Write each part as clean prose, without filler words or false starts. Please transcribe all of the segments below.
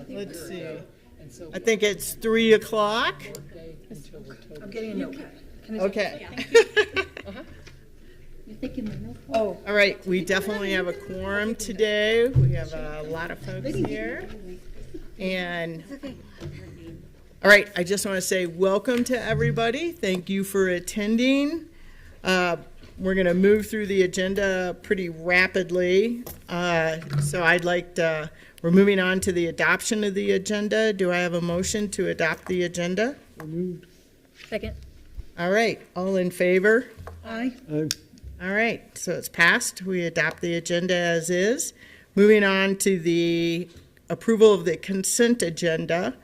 Let's see. I think it's 3 o'clock. I'm getting a notepad. Okay. You're thinking the notepad? Oh, all right. We definitely have a quorum today. We have a lot of folks here. And all right, I just want to say welcome to everybody. Thank you for attending. We're going to move through the agenda pretty rapidly. So we're moving on to the adoption of the agenda. Do I have a motion to adopt the agenda? Second. All right, all in favor? Aye. All right, so it's passed. We adopt the agenda as is. Moving on to the approval of the consent agenda.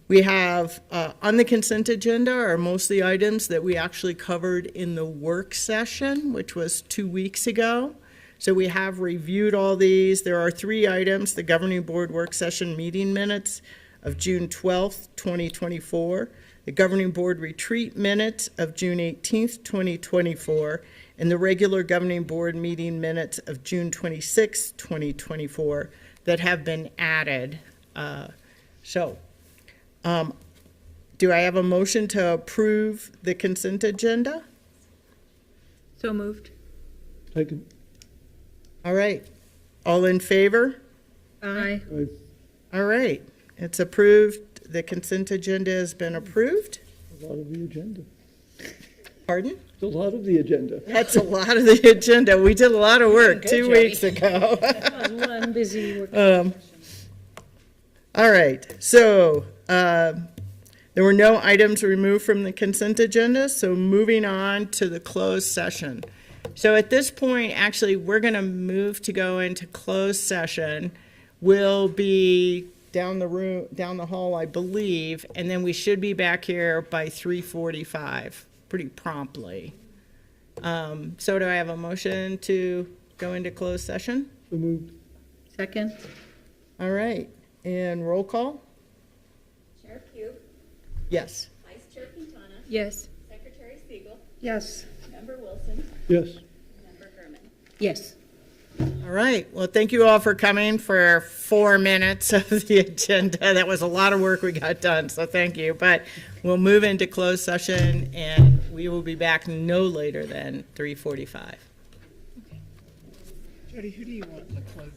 We have, on the consent agenda are most of the items that we actually covered in the work session, which was 2 weeks ago. So we have reviewed all these. There are 3 items: the governing board work session meeting minutes of June 12th, 2024, the governing board retreat minutes of June 18th, 2024, and the regular governing board meeting minutes of June 26th, 2024 that have been added. Do I have a motion to approve the consent agenda? So moved. Second. All right. All in favor? Aye. All right. It's approved. The consent agenda has been approved. A lot of the agenda. Pardon? It's a lot of the agenda. That's a lot of the agenda. We did a lot of work 2 weeks ago. One busy work. All right. So there were no items removed from the consent agenda. So moving on to the closed session. So at this point, actually, we're going to move to go into closed session. We'll be down the hall, I believe, and then we should be back here by 3:45, pretty promptly. So do I have a motion to go into closed session? So moved. Second. All right, and roll call? Chair Pugh, Yes. Vice Chair Quintana, Yes. Secretary Siegel, Yes. Member Wilson, Yes. Member Herman. Yes. All right, well, thank you all for coming for 4 minutes of the agenda. That was a lot of work we got done, so thank you. But we'll move into closed session, and we will be back no later than 3:45. Jody, who do you want in the closed?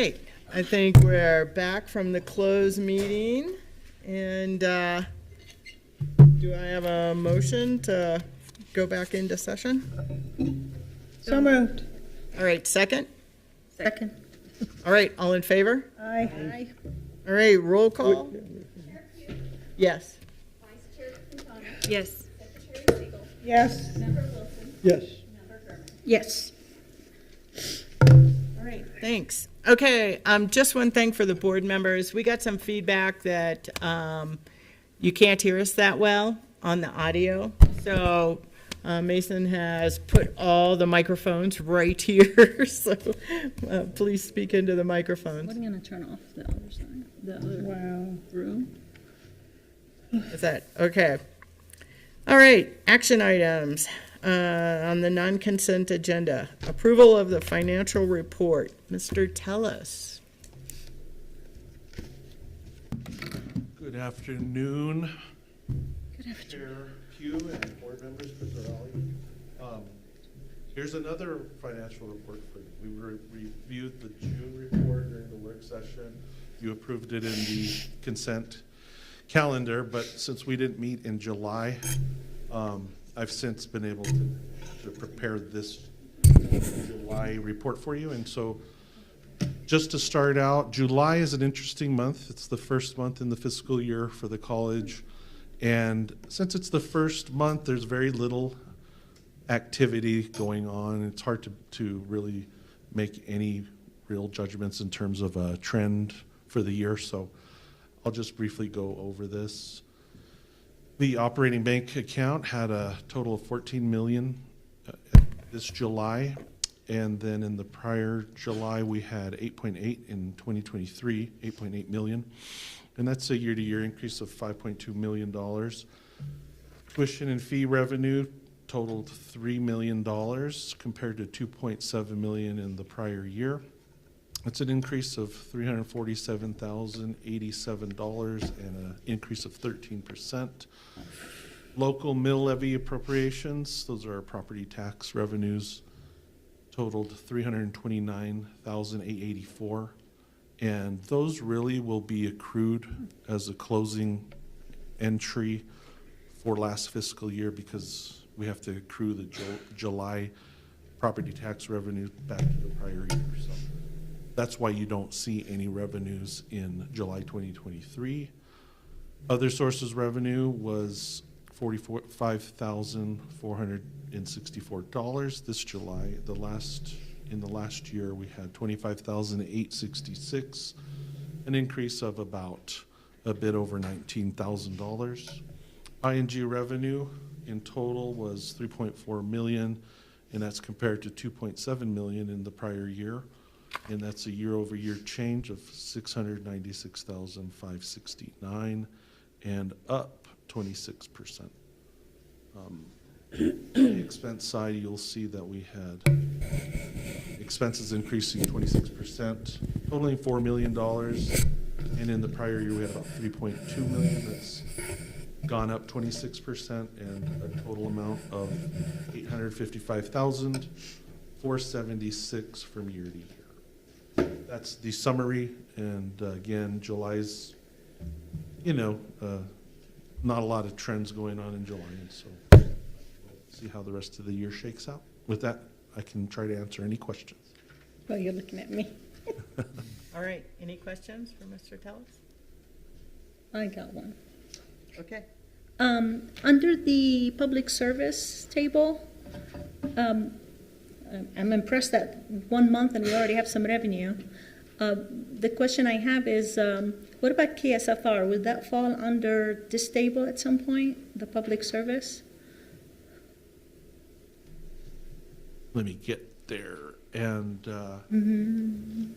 right, I think we're back from the closed meeting, and do I have a motion to go back into session? So moved. All right, second? Second. All right, all in favor? Aye. All right, roll call? Yes. Vice Chair Quintana. Yes. Secretary Siegel. Yes. Member Wilson. Yes. Member Herman. Yes. All right, thanks. Okay, just one thing for the board members. We got some feedback that you can't hear us that well on the audio. So Mason has put all the microphones right here. So please speak into the microphones. What are you gonna turn off the other side? The other room? Is that, okay. All right, action items on the non-consent agenda. Approval of the financial report. Mr. Tellis. Good afternoon, Good afternoon. Chair Pugh and board members, Mr. Raleigh. Here's another financial report for you. We reviewed the June report during the work session. You approved it in the consent calendar, but since we didn't meet in July, I've since been able to prepare this July report for you. And so just to start out, July is an interesting month. It's the first month in the fiscal year for the college. And since it's the first month, there's very little activity going on. It's hard to really make any real judgments in terms of a trend for the year. So I'll just briefly go over this. The operating bank account had a total of 14 million this July, and then in the prior July we had 8.8 in 2023, 8.8 million, and that's a year-to-year increase of $5.2 million. Tuition and fee revenue totaled $3 million compared to $2.7 million in the prior year. It's an increase of $347,087 and an increase of 13%. Local mill levy appropriations, those are our property tax revenues, totaled $329,884. And those really will be accrued as a closing entry for last fiscal year because we have to accrue the July property tax revenue back to the prior year. So that's why you don't see any revenues in July 2023. Other sources revenue was $45,464 this July. In the last year, we had $25,866, an increase of about a bit over $19,000. ING revenue in total was $3.4 million, and that's compared to $2.7 million in the prior year. And that's a year-over-year change of $696,569 and up 26%. On the expense side, you'll see that we had expenses increasing 26%, totaling $4 million. And in the prior year, we had about $3.2 million. That's gone up 26% and a total amount of $855,476 from year to year. That's the summary, and again, July's, not a lot of trends going on in July, and so we'll see how the rest of the year shakes out. With that, I can try to answer any questions. Well, you're looking at me. All right, any questions for Mr. Tellis? I got one. Okay. Under the public service table, I'm impressed that 1 month and we already have some revenue. The question I have is, what about KSFR? Would that fall under this table at some point, the public service? Let me get there. And I don't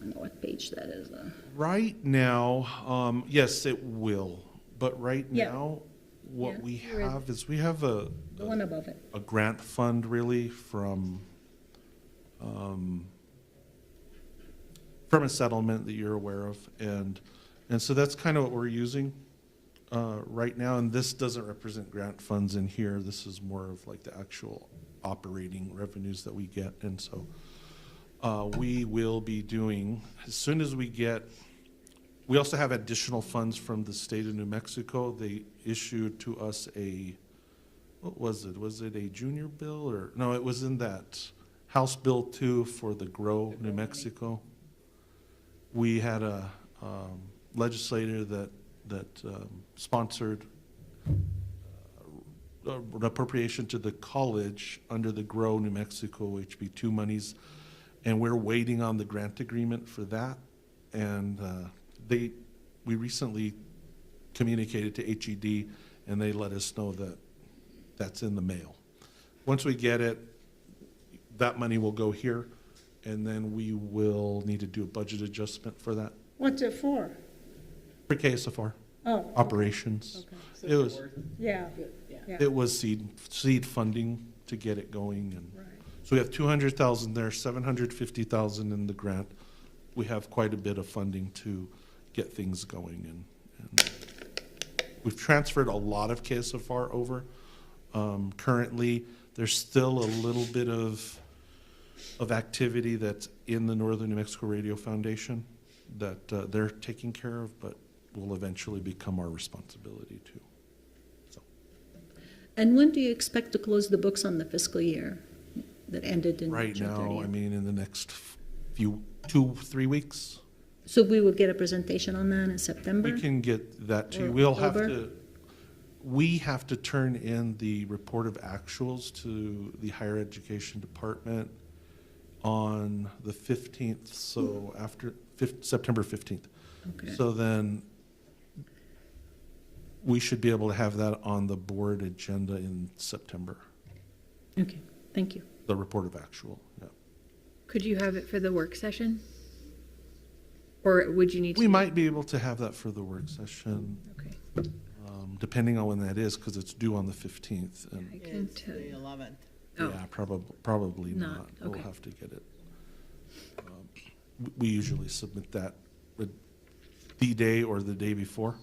know what page that is. right now, yes, it will. But right Yeah. now, what Yeah. we have is we have a The one above it. a grant fund really from a settlement that you're aware of, and so that's kind of what we're using right now. And this doesn't represent grant funds in here. This is more of like the actual operating revenues that we get. And so we will be doing, as soon as we also have additional funds from the state of New Mexico. They issued to us what was it? Was it a junior bill or, no, it was in that House Bill 2 for the Grow New Mexico. We had a legislator that sponsored an appropriation to the college under the Grow New Mexico HB2 monies, and we're waiting on the grant agreement for that. And we recently communicated to HED, and they let us know that that's in the mail. Once we get it, that money will go here, and then we will need to do a budget adjustment for that. What's it for? For KSFR Oh, operations. okay. It was, Yeah, yeah. it was seed funding to get it going, and Right. so we have 200,000 there, 750,000 in the grant. We have quite a bit of funding to get things going, and we've transferred a lot of KSFR over. Currently, there's still a little bit of activity that's in the Northern New Mexico Radio Foundation that they're taking care of, but will eventually become our responsibility too. So, And when do you expect to close the books on the fiscal year that ended in right June now, 30th? I mean, in the next few 2-3 weeks, So we will get a presentation on that in September? we can get that to you. Or We'll have October? we have to turn in the report of actuals to the higher education department on the 15th, so after September 15th. Okay. So then we should be able to have that on the board agenda in September, Okay, thank you. the report of actual, yeah. Could you have it for the work session? Or would you need to? We might be able to have that for the work session, Okay. depending on when that is, because it's due on the 15th. I And can It's tell the you. 11th. Oh. yeah, probably Not, not. We'll okay. have to get it. We usually submit that the day or the day before.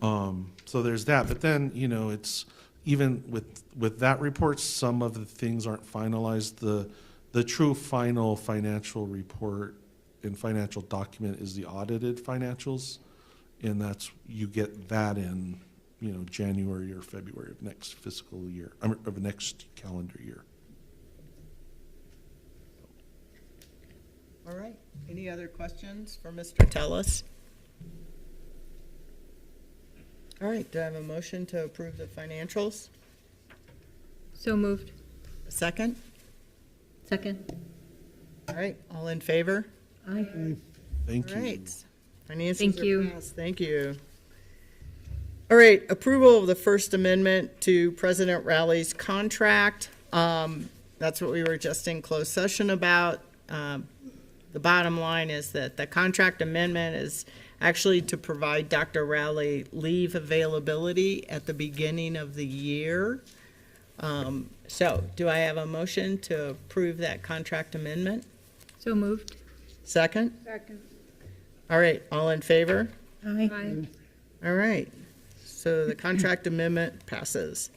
So there's that, but then, it's, even with that report, some of the things aren't finalized. The true final financial report and financial document is the audited financials, and you get that in, January or February of next fiscal year, of next calendar year. All right. Any other questions for Mr. Tellis? All right, do I have a motion to approve the financials? So moved. Second? Second? All right, all in favor? Aye. Thank All you. right. Finances Thank are you. passed. Thank you. All right, approval of the First Amendment to President Rowley's contract. That's what we were just in closed session about. The bottom line is that the contract amendment is actually to provide Dr. Rowley leave availability at the beginning of the year. So, do I have a motion to approve that contract amendment? So moved. Second? Second. All right, all in favor? Aye. Aye. All right, so the contract amendment passes.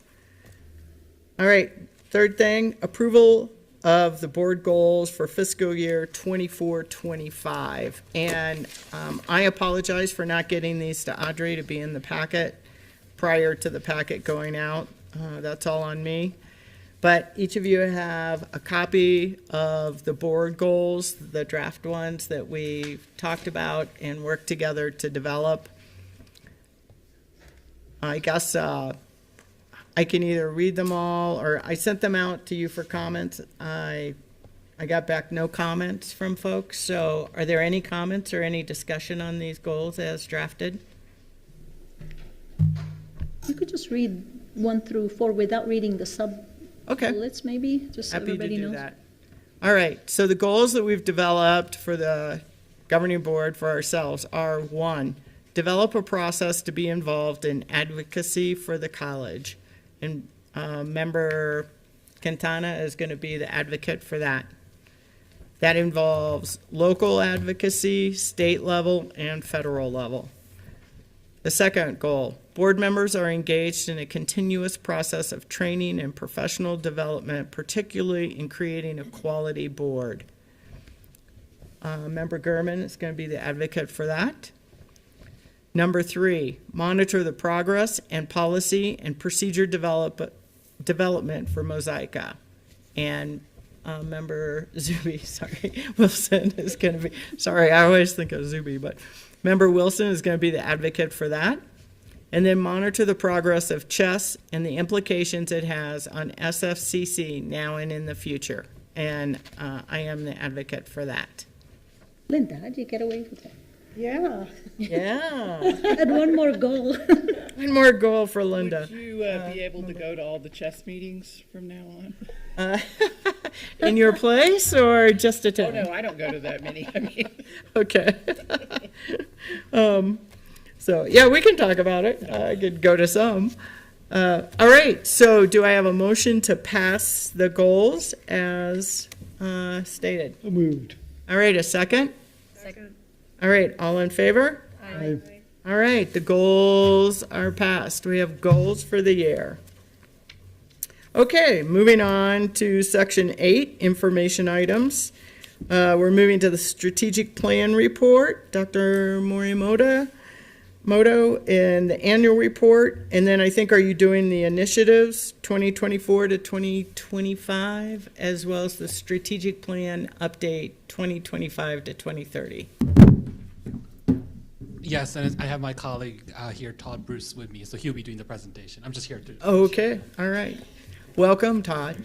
All right, third thing, approval of the board goals for fiscal year 24-25. And I apologize for not getting these to Audrey to be in the packet prior to the packet going out. That's all on me. But each of you have a copy of the board goals, the draft ones that we talked about and worked together to develop. I guess I can either read them all, or I sent them out to you for comments. I got back no comments from folks, so are there any comments or any discussion on these goals as drafted? You could just read 1 through 4 without reading the Okay. sub-bullets, maybe, just so Happy to everybody do knows. that. All right, so the goals that we've developed for the governing board for ourselves are: 1, develop a process to be involved in advocacy for the college. And member Quintana is going to be the advocate for that. That involves local advocacy, state level, and federal level. The second goal, board members are engaged in a continuous process of training and professional development, particularly in creating a quality board. Member Gurman is going to be the advocate for that. Number 3, monitor the progress and policy and procedure development for Mosaica. And Member Zuby, Wilson is going to be, I always think of Zuby, but Member Wilson is going to be the advocate for that. And then monitor the progress of chess and the implications it has on SFCC now and in the future. And I am the advocate for that. Linda, how'd you get away with that? Yeah. Yeah. I had one more goal. One more goal for Linda. Would you be able to go to all the chess meetings from now on? In your place or just Oh, attend? no, I don't go to that many. I mean, Okay. So, yeah, we can talk about it. I could go to some. All right, so do I have a motion to pass the goals as stated? So moved. All right, a second? Second. All right, all in favor? Aye. All right, the goals are passed. We have goals for the year. Okay, moving on to section 8, information items. We're moving to the strategic plan report, Dr. Morimoto, and the annual report. And then I think, are you doing the initiatives 2024 to 2025, as well as the strategic plan update 2025 to 2030? Yes, and I have my colleague here, Todd Bruce, with me, so he'll be doing the presentation. I'm just here to. Okay, all right. Welcome, Todd.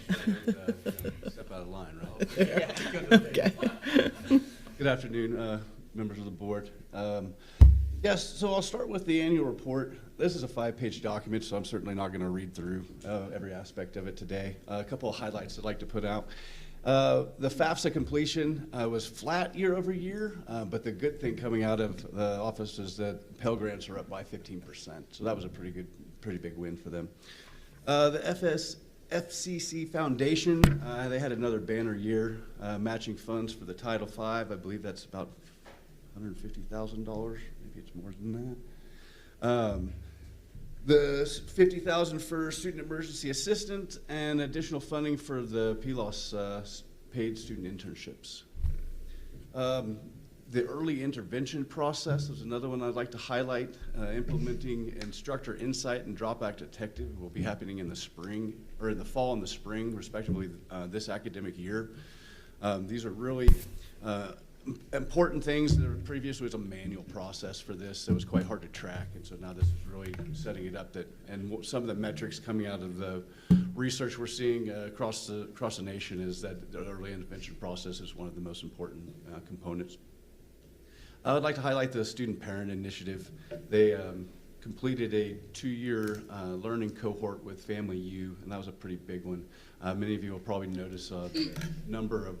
Step out of line, Ralph. Okay. Good afternoon, members of the board. Yes, so I'll start with the annual report. This is a 5-page document, so I'm certainly not going to read through every aspect of it today. A couple of highlights I'd like to put out. The FAFSA completion was flat year over year, but the good thing coming out of the office is that Pell Grants are up by 15%, so that was a pretty big win for them. The SFCC Foundation, they had another banner year, matching funds for the Title V. I believe that's about $150,000, maybe it's more than that. The $50,000 for student emergency assistant and additional funding for the PLOS paid student internships. The early intervention process is another one I'd like to highlight. Implementing instructor insight and dropout detective will be happening in the spring, or in the fall and the spring, respectively, this academic year. These are really important things. There previously was a manual process for this, so it was quite hard to track, and so now this is really setting it up. And some of the metrics coming out of the research we're seeing across the nation is that the early intervention process is one of the most important components. I would like to highlight the Student Parent Initiative. They completed a 2-year learning cohort with Family U, and that was a pretty big one. Many of you will probably notice the number of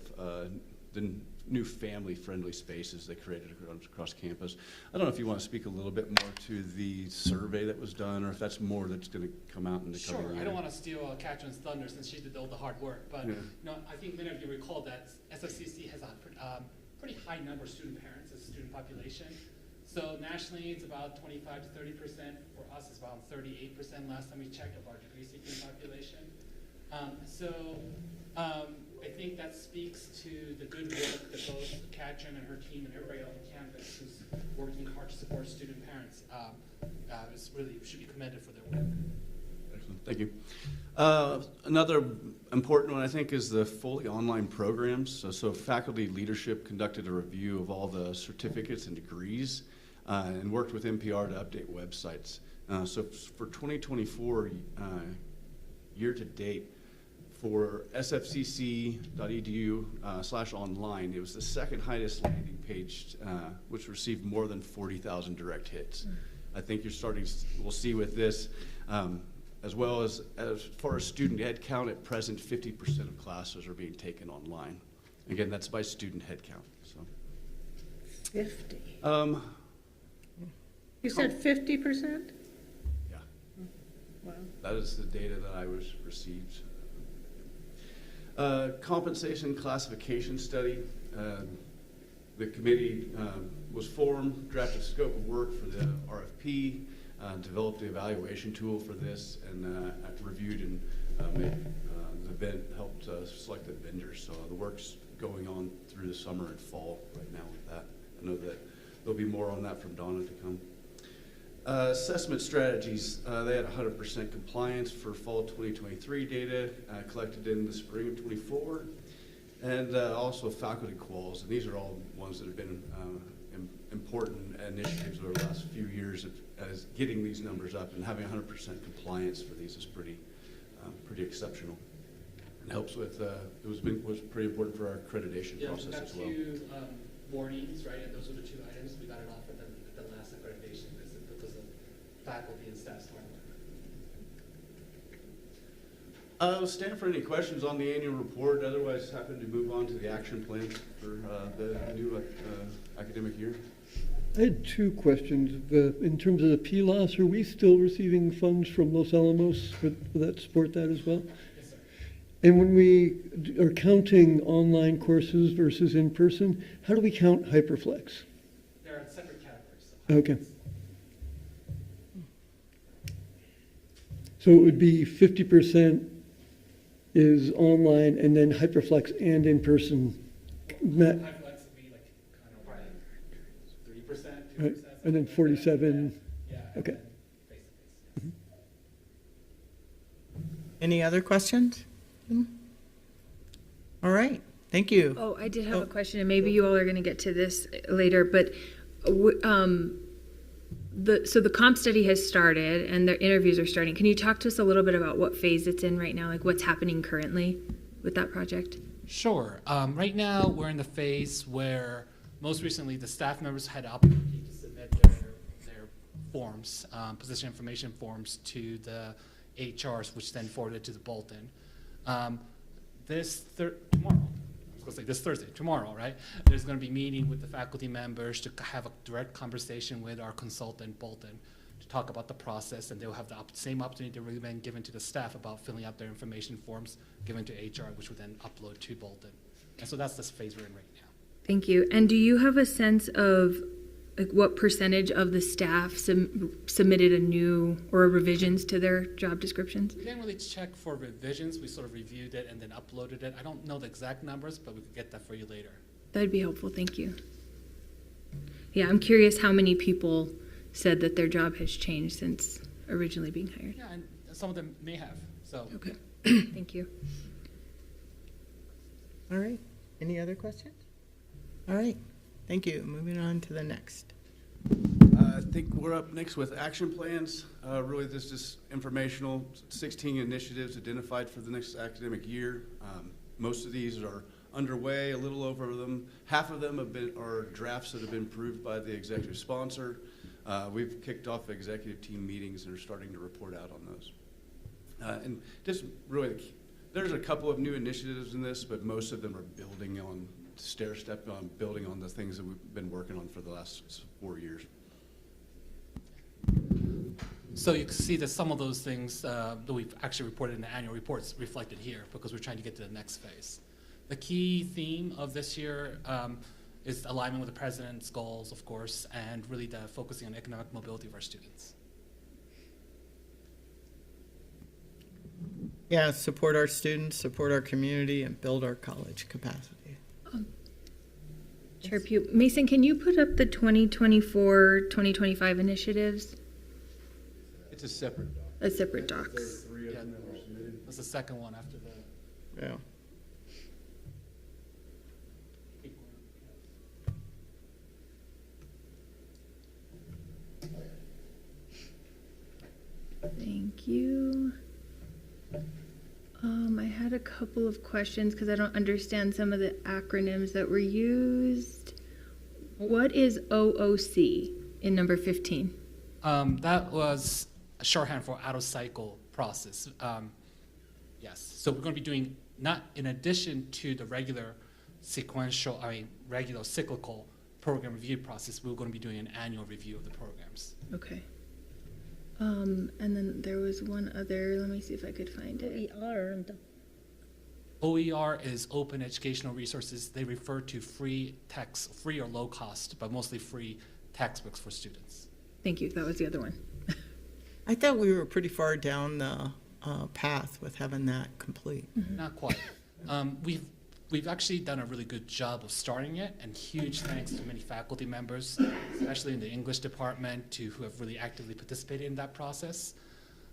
the new family-friendly spaces they created across campus. I don't know if you want to speak a little bit more to the survey that was done, or if that's more that's going to come out in the coming year. Sure, I don't want to steal Catherine's thunder since she did all the hard work, but Yeah. I think many of you recall that SFCC has a pretty high number of student parents as a student population. So nationally, it's about 25 to 30%. For us, it's about 38% last time we checked of our degree-seeking population. I think that speaks to the good work that both Katrin and her team and everybody on campus who's working hard to support student parents should be commended for their work. Excellent, thank you. Another important one, I think, is the fully online programs. So faculty leadership conducted a review of all the certificates and degrees and worked with NPR to update websites. So for 2024 year to date, for sfcc.edu/online, it was the second highest landing page, which received more than 40,000 direct hits. I think we'll see with this, as well as far as student head count, at present 50% of classes are being taken online. Again, that's by student head count. So. 50. Um, You said 50%? yeah, Wow. that is the data that I was received. Compensation classification study. The committee was formed, drafted scope of work for the RFP, developed the evaluation tool for this, and reviewed and made the helped selected vendors. So the work's going on through the summer and fall right now with that. I know that there'll be more on that from Donna to come. Assessment strategies, they had 100% compliance for fall 2023 data collected in the spring of 24, and also faculty quals. And these are all ones that have been important initiatives over the last few years as getting these numbers up, and having 100% compliance for these is pretty exceptional. It helps with, it was pretty important for our accreditation process as well. Yeah, we got 2 warnings, right, and those were the 2 items. We got it off at the last accreditation visit because of faculty and staff stormwater. Stand for any questions on the annual report. Otherwise, happy to move on to the action plans for the new academic year. I had 2 questions. In terms of the PLOS, are we still receiving funds from Los Alamos for that, support that as well? Yes, sir. And when we are counting online courses versus in person, how do we count Hyperflex? There are separate categories. Okay. So it would be 50% is online and then Hyperflex and in person. Hyperflex would be like kind of like 3%, 2%. Right. And then 47. Yeah. Okay. And then face-to-face, yes. Any other questions? All right, thank you. Oh, I did have a question, and maybe you all are going to get to this later, but so the comp study has started and the interviews are starting. Can you talk to us a little bit about what phase it's in right now, like what's happening currently with that project? Sure. Right now, we're in the phase where most recently the staff members had the opportunity to submit their forms, position information forms to the HRs, which then forwarded to the Bolton. This Thursday, tomorrow, right? There's going to be meeting with the faculty members to have a direct conversation with our consultant, Bolton, to talk about the process, and they'll have the same opportunity to really been given to the staff about filling out their information forms given to HR, which will then upload to Bolton. And so that's the phase we're in right now. Thank you. And do you have a sense of like what percentage of the staff submitted a new or revisions to their job descriptions? We didn't really check for revisions. We sort of reviewed it and then uploaded it. I don't know the exact numbers, but we could get that for you later. That'd be helpful. Thank you. Yeah, I'm curious how many people said that their job has changed since originally being hired. Yeah, and some of them may have. So Okay. Thank you. All right, any other questions? All right, thank you. Moving on to the next. I think we're up next with action plans. Really, this is informational. 16 initiatives identified for the next academic year. Most of these are underway, a little over them. Half of them are drafts that have been approved by the executive sponsor. We've kicked off executive team meetings and are starting to report out on those. And just really, there's a couple of new initiatives in this, but most of them are building on building on the things that we've been working on for the last 4 years. So you can see that some of those things that we've actually reported in the annual reports reflected here because we're trying to get to the next phase. The key theme of this year is alignment with the president's goals, of course, and really focusing on economic mobility of our students. Yeah, support our students, support our community, and build our college capacity. Chair Pugh, Mason, can you put up the 2024-2025 initiatives? It's a separate doc. A separate docs. There are 3 of them that were submitted. That's the second one after the. Yeah. Thank you. I had a couple of questions because I don't understand some of the acronyms that were used. What is OOC in number 15? That was a shorthand for out of cycle process. Yes, so we're going to be doing, not in addition to the regular regular cyclical program review process, we're going to be doing an annual review of the programs. Okay. And then there was one other, let me see if I could find it. OER is open educational resources. They refer to free or low cost, but mostly free textbooks for students. Thank you, that was the other one. I thought we were pretty far down the path with having that complete. Not quite. We've actually done a really good job of starting it, and huge thanks to many faculty members, especially in the English department, who have really actively participated in that process.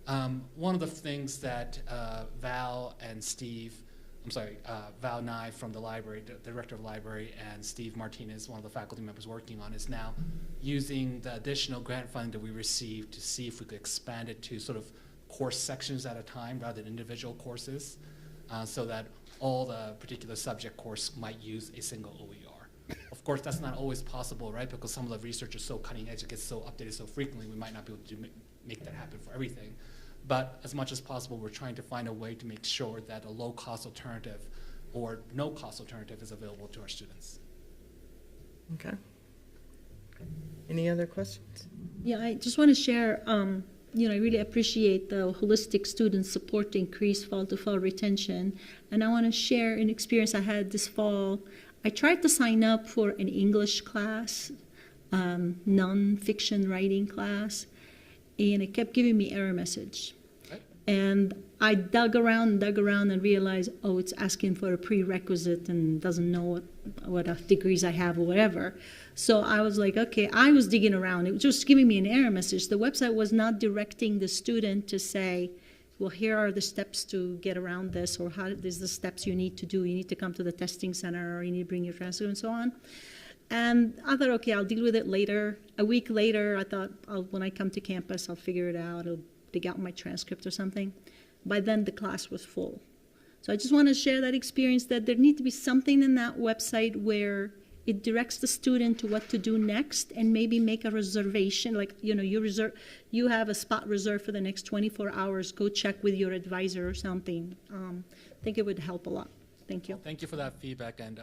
One of the things that Val Nye from the library, the director of the library, and Steve Martinez, one of the faculty members working on, is now using the additional grant funding that we received to see if we could expand it to sort of course sections at a time rather than individual courses, so that all the particular subject course might use a single OER. Of course, that's not always possible, right? Because some of the research is so cutting edge, it gets so updated so frequently, we might not be able to make that happen for everything. But as much as possible, we're trying to find a way to make sure that a low-cost alternative or no-cost alternative is available to our students. Okay. Any other questions? Yeah, I just want to share, I really appreciate the holistic student support to increase fall-to-fall retention. And I want to share an experience I had this fall. I tried to sign up for an English class, non-fiction writing class, and it kept giving me error message. And I dug around and realized, oh, it's asking for a prerequisite and doesn't know what degrees I have or whatever. So I was like, okay, I was digging around. It was just giving me an error message. The website was not directing the student to say, well, here are the steps to get around this, or these are the steps you need to do. You need to come to the testing center, or you need to bring your transcript and so on. And I thought, okay, I'll deal with it later. A week later, I thought, when I come to campus, I'll figure it out. I'll dig out my transcript or something. By then, the class was full. So I just want to share that experience, that there needs to be something in that website where it directs the student to what to do next, and maybe make a reservation. Like, you have a spot reserved for the next 24 hours. Go check with your advisor or something. I think it would help a lot. Thank you. Thank you for that feedback, and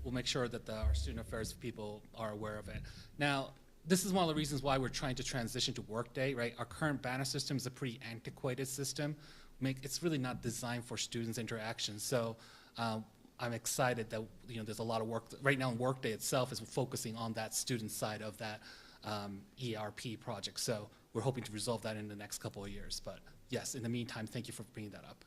we'll make sure that our student affairs people are aware of it. Now, this is one of the reasons why we're trying to transition to Workday, right? Our current banner system is a pretty antiquated system. It's really not designed for students' interaction. So I'm excited that there's a lot of work. Right now, Workday itself is focusing on that student side of that ERP project. So we're hoping to resolve that in the next couple of years. But yes, in the meantime, thank you for bringing that up.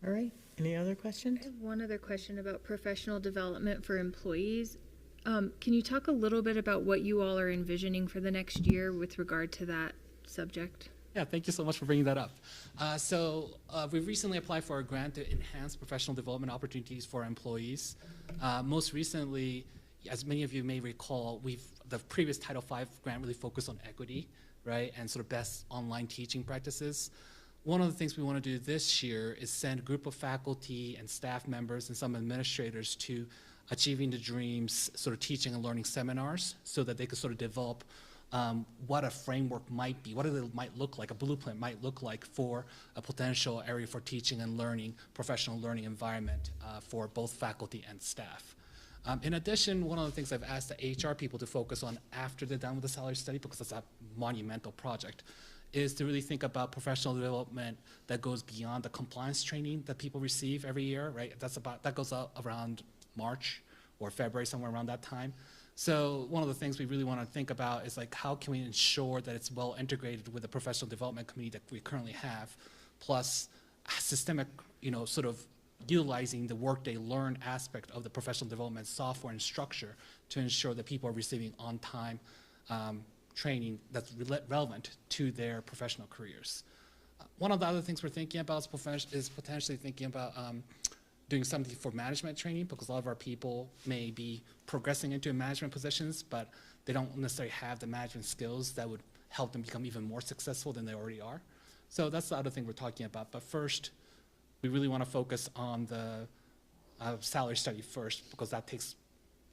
All right. Any other questions? I have one other question about professional development for employees. Can you talk a little bit about what you all are envisioning for the next year with regard to that subject? Yeah, thank you so much for bringing that up. We recently applied for a grant to enhance professional development opportunities for employees. Most recently, as many of you may recall, the previous Title V grant really focused on equity, right, and sort of best online teaching practices. One of the things we want to do this year is send a group of faculty and staff members and some administrators to Achieving the Dreams sort of teaching and learning seminars, so that they could sort of develop what a framework might be, what it might look like, a blueprint might look like for a potential area for teaching and learning, professional learning environment for both faculty and staff. In addition, one of the things I've asked the HR people to focus on after they're done with the salary study, because it's a monumental project, is to really think about professional development that goes beyond the compliance training that people receive every year, right? That goes out around March or February, somewhere around that time. So one of the things we really want to think about is, like, how can we ensure that it's well integrated with the professional development committee that we currently have, plus systemic, sort of utilizing the Workday Learn aspect of the professional development software and structure to ensure that people are receiving on-time training that's relevant to their professional careers. One of the other things we're thinking about is potentially thinking about doing something for management training, because a lot of our people may be progressing into management positions, but they don't necessarily have the management skills that would help them become even more successful than they already are. So that's the other thing we're talking about. But first, we really want to focus on the salary study first, because that takes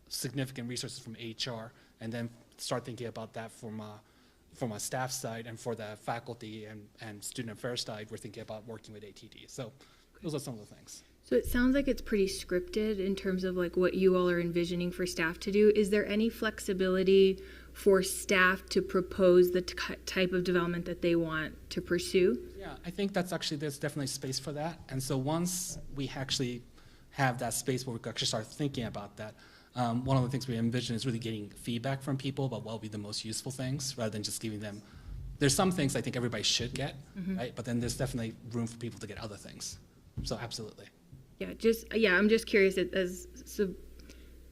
significant resources from HR, and then start thinking about that from a staff side, and for the faculty and student affairs side, we're thinking about working with ATD. So those are some of the things. So it sounds like it's pretty scripted in terms of like what you all are envisioning for staff to do. Is there any flexibility for staff to propose the type of development that they want to pursue? Yeah, I think there's definitely space for that. And so once we actually have that space where we can actually start thinking about that, one of the things we envision is really getting feedback from people about what will be the most useful things, rather than just giving them there's some things I think everybody should get, right? But then there's definitely room for people to get other things. So absolutely. Yeah, I'm just curious so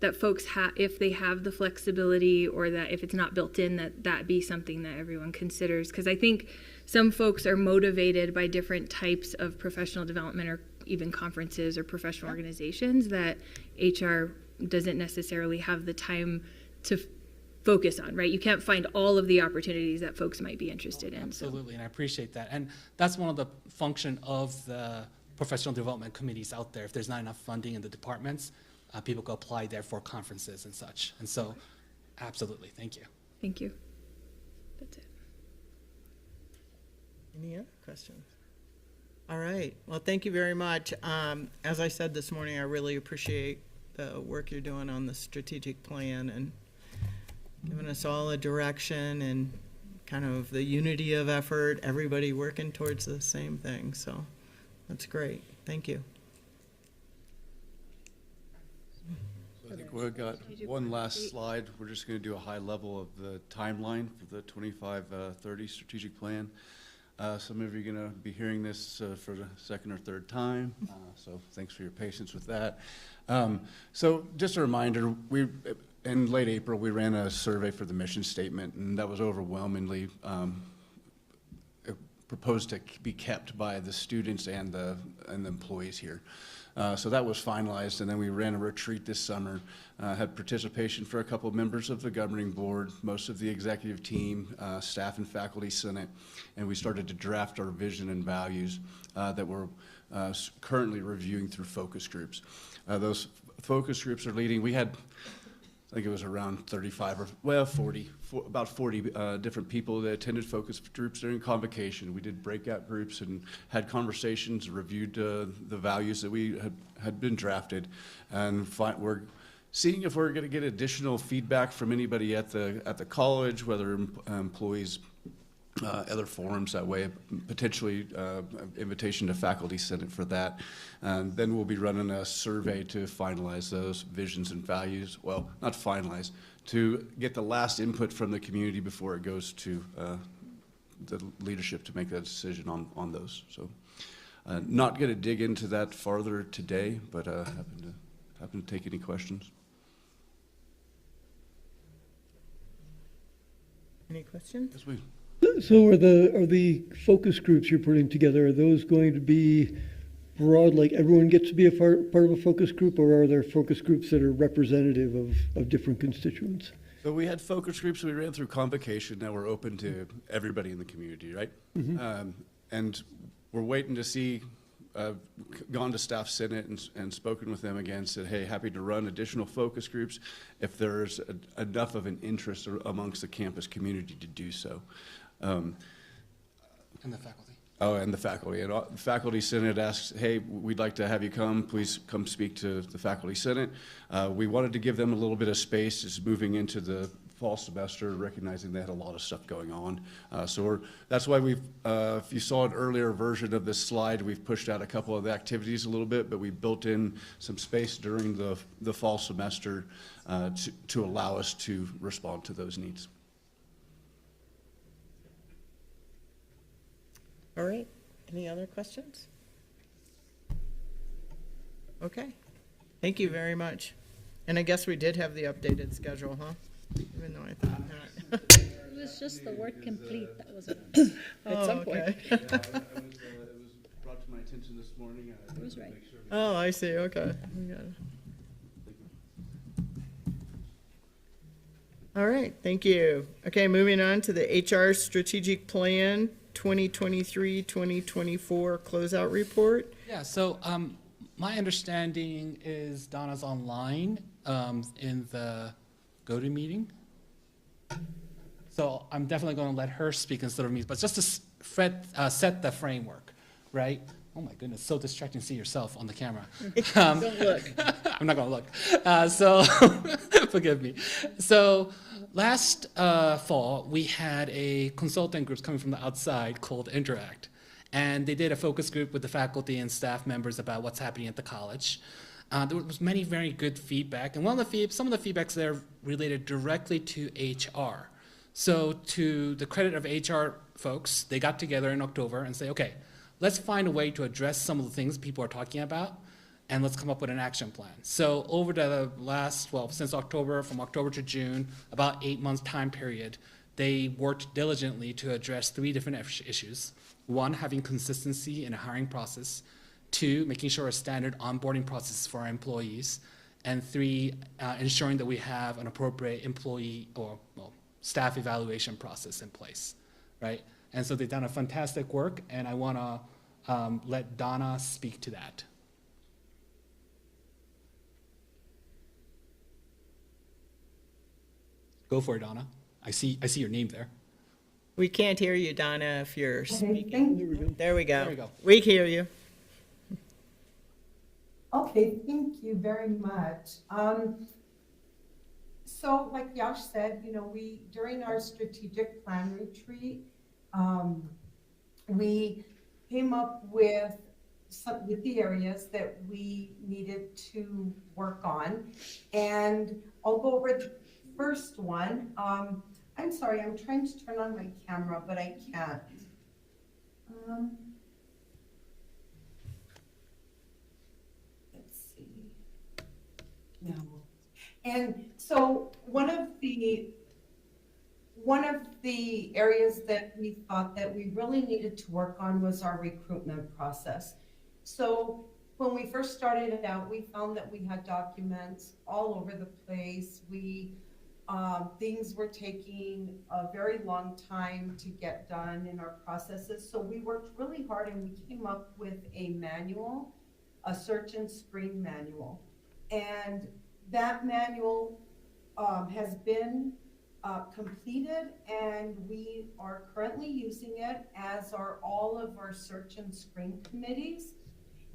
that folks if they have the flexibility, or that if it's not built in, that be something that everyone considers. Because I think some folks are motivated by different types of professional development, or even conferences or professional organizations that HR doesn't necessarily have the time to focus on, right? You can't find all of the opportunities that folks might be interested in. Absolutely, and I appreciate that. And that's one of the function of the professional development committees out there. If there's not enough funding in the departments, people go apply there for conferences and such. And so, absolutely, thank you. Thank you. That's it. Any other questions? All right. Well, thank you very much. As I said this morning, I really appreciate the work you're doing on the strategic plan and giving us all a direction and kind of the unity of effort, everybody working towards the same thing. So that's great. Thank you. I think we've got one last slide. We're just going to do a high level of the timeline for the 25-30 strategic plan. Some of you are going to be hearing this for the second or third time, so thanks for your patience with that. So just a reminder, in late April, we ran a survey for the mission statement, and that was overwhelmingly proposed to be kept by the students and the employees here. So that was finalized, and then we ran a retreat this summer, had participation for a couple of members of the governing board, most of the executive team, staff and faculty senate, and we started to draft our vision and values that we're currently reviewing through focus groups. Those focus groups are leading. We had, I think it was around 35 or, well, 40, about 40 different people that attended focus groups during convocation. We did breakout groups and had conversations, reviewed the values that we had been drafted, and we're seeing if we're going to get additional feedback from anybody at the college, whether employees, other forums that way, potentially invitation to faculty senate for that. And then we'll be running a survey to finalize those visions and values. Well, not finalize, to get the last input from the community before it goes to the leadership to make that decision on those. So not going to dig into that farther today, but happen to take any questions. Any questions? Yes, we. So are the focus groups you're putting together, are those going to be broad, like everyone gets to be a part of a focus group, or are there focus groups that are representative of different constituents? So we had focus groups we ran through convocation. Now we're open to everybody in the community, right? Mm-hmm. And we're waiting to see, gone to staff senate and spoken with them again, said, hey, happy to run additional focus groups if there's enough of an interest amongst the campus community to do so. And the faculty. Oh, and the faculty. And the faculty senate asks, hey, we'd like to have you come. Please come speak to the faculty senate. We wanted to give them a little bit of space as moving into the fall semester, recognizing they had a lot of stuff going on. That's why we've, if you saw an earlier version of this slide, we've pushed out a couple of the activities a little bit, but we built in some space during the fall semester to allow us to respond to those needs. All right. Any other questions? Okay. Thank you very much. And I guess we did have the updated schedule, huh? Even though I thought not. It was just the word complete that was at some point. It was brought to my attention this morning. It was right. Oh, I see. Okay. We got it. All right. Thank you. Okay, moving on to the HR Strategic Plan 2023-2024 closeout report. Yeah, so my understanding is Donna's online in the GoToMeeting. So I'm definitely going to let her speak instead of me, but just to set the framework, right? Oh my goodness, so distracting to see yourself on the camera. Don't look. I'm not going to look. So forgive me. So last fall, we had a consultant group coming from the outside called Interact. And they did a focus group with the faculty and staff members about what's happening at the college. There was many very good feedback. And some of the feedbacks there related directly to HR. So to the credit of HR folks, they got together in October and say, okay, let's find a way to address some of the things people are talking about, and let's come up with an action plan. So over the last, well, since October, from October to June, about 8 months time period, they worked diligently to address 3 different issues. 1, having consistency in a hiring process. 2, making sure a standard onboarding process for our employees. And 3, ensuring that we have an appropriate employee or staff evaluation process in place, right? And so they've done a fantastic work, and I want to let Donna speak to that. Go for it, Donna. I see your name there. We can't hear you, Donna, if you're speaking. Thank you. There we go. There we go. We hear you. Okay, thank you very much. So like Yash said, we, during our strategic plan retreat, we came up with the areas that we needed to work on. And I'll go over the first one. I'm sorry, I'm trying to turn on my camera, but I can't. Let's see. No. And so one of the areas that we thought that we really needed to work on was our recruitment process. So when we first started out, we found that we had documents all over the place. Things were taking a very long time to get done in our processes. So we worked really hard and we came up with a manual, a search and screen manual. And that manual has been completed, and we are currently using it, as are all of our search and screen committees.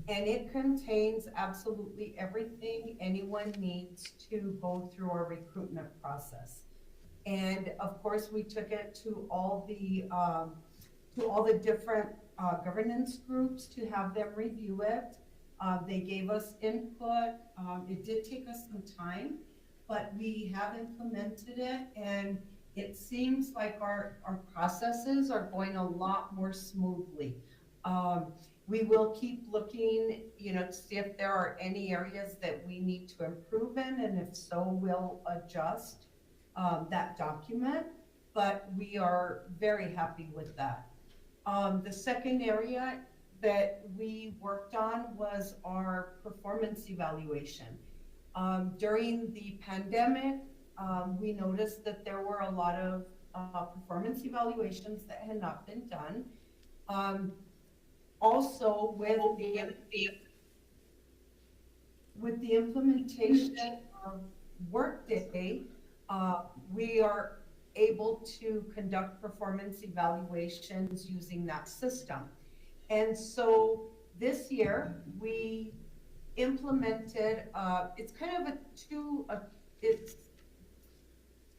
And it contains absolutely everything anyone needs to go through our recruitment process. And of course, we took it to all the different governance groups to have them review it. They gave us input. It did take us some time, but we have implemented it, and it seems like our processes are going a lot more smoothly. We will keep looking, to see if there are any areas that we need to improve in, and if so, we'll adjust that document, but we are very happy with that. The second area that we worked on was our performance evaluation. During the pandemic, we noticed that there were a lot of performance evaluations that had not been done. Also, with the implementation of Workday, we are able to conduct performance evaluations using that system. And so this year we implemented, it's kind of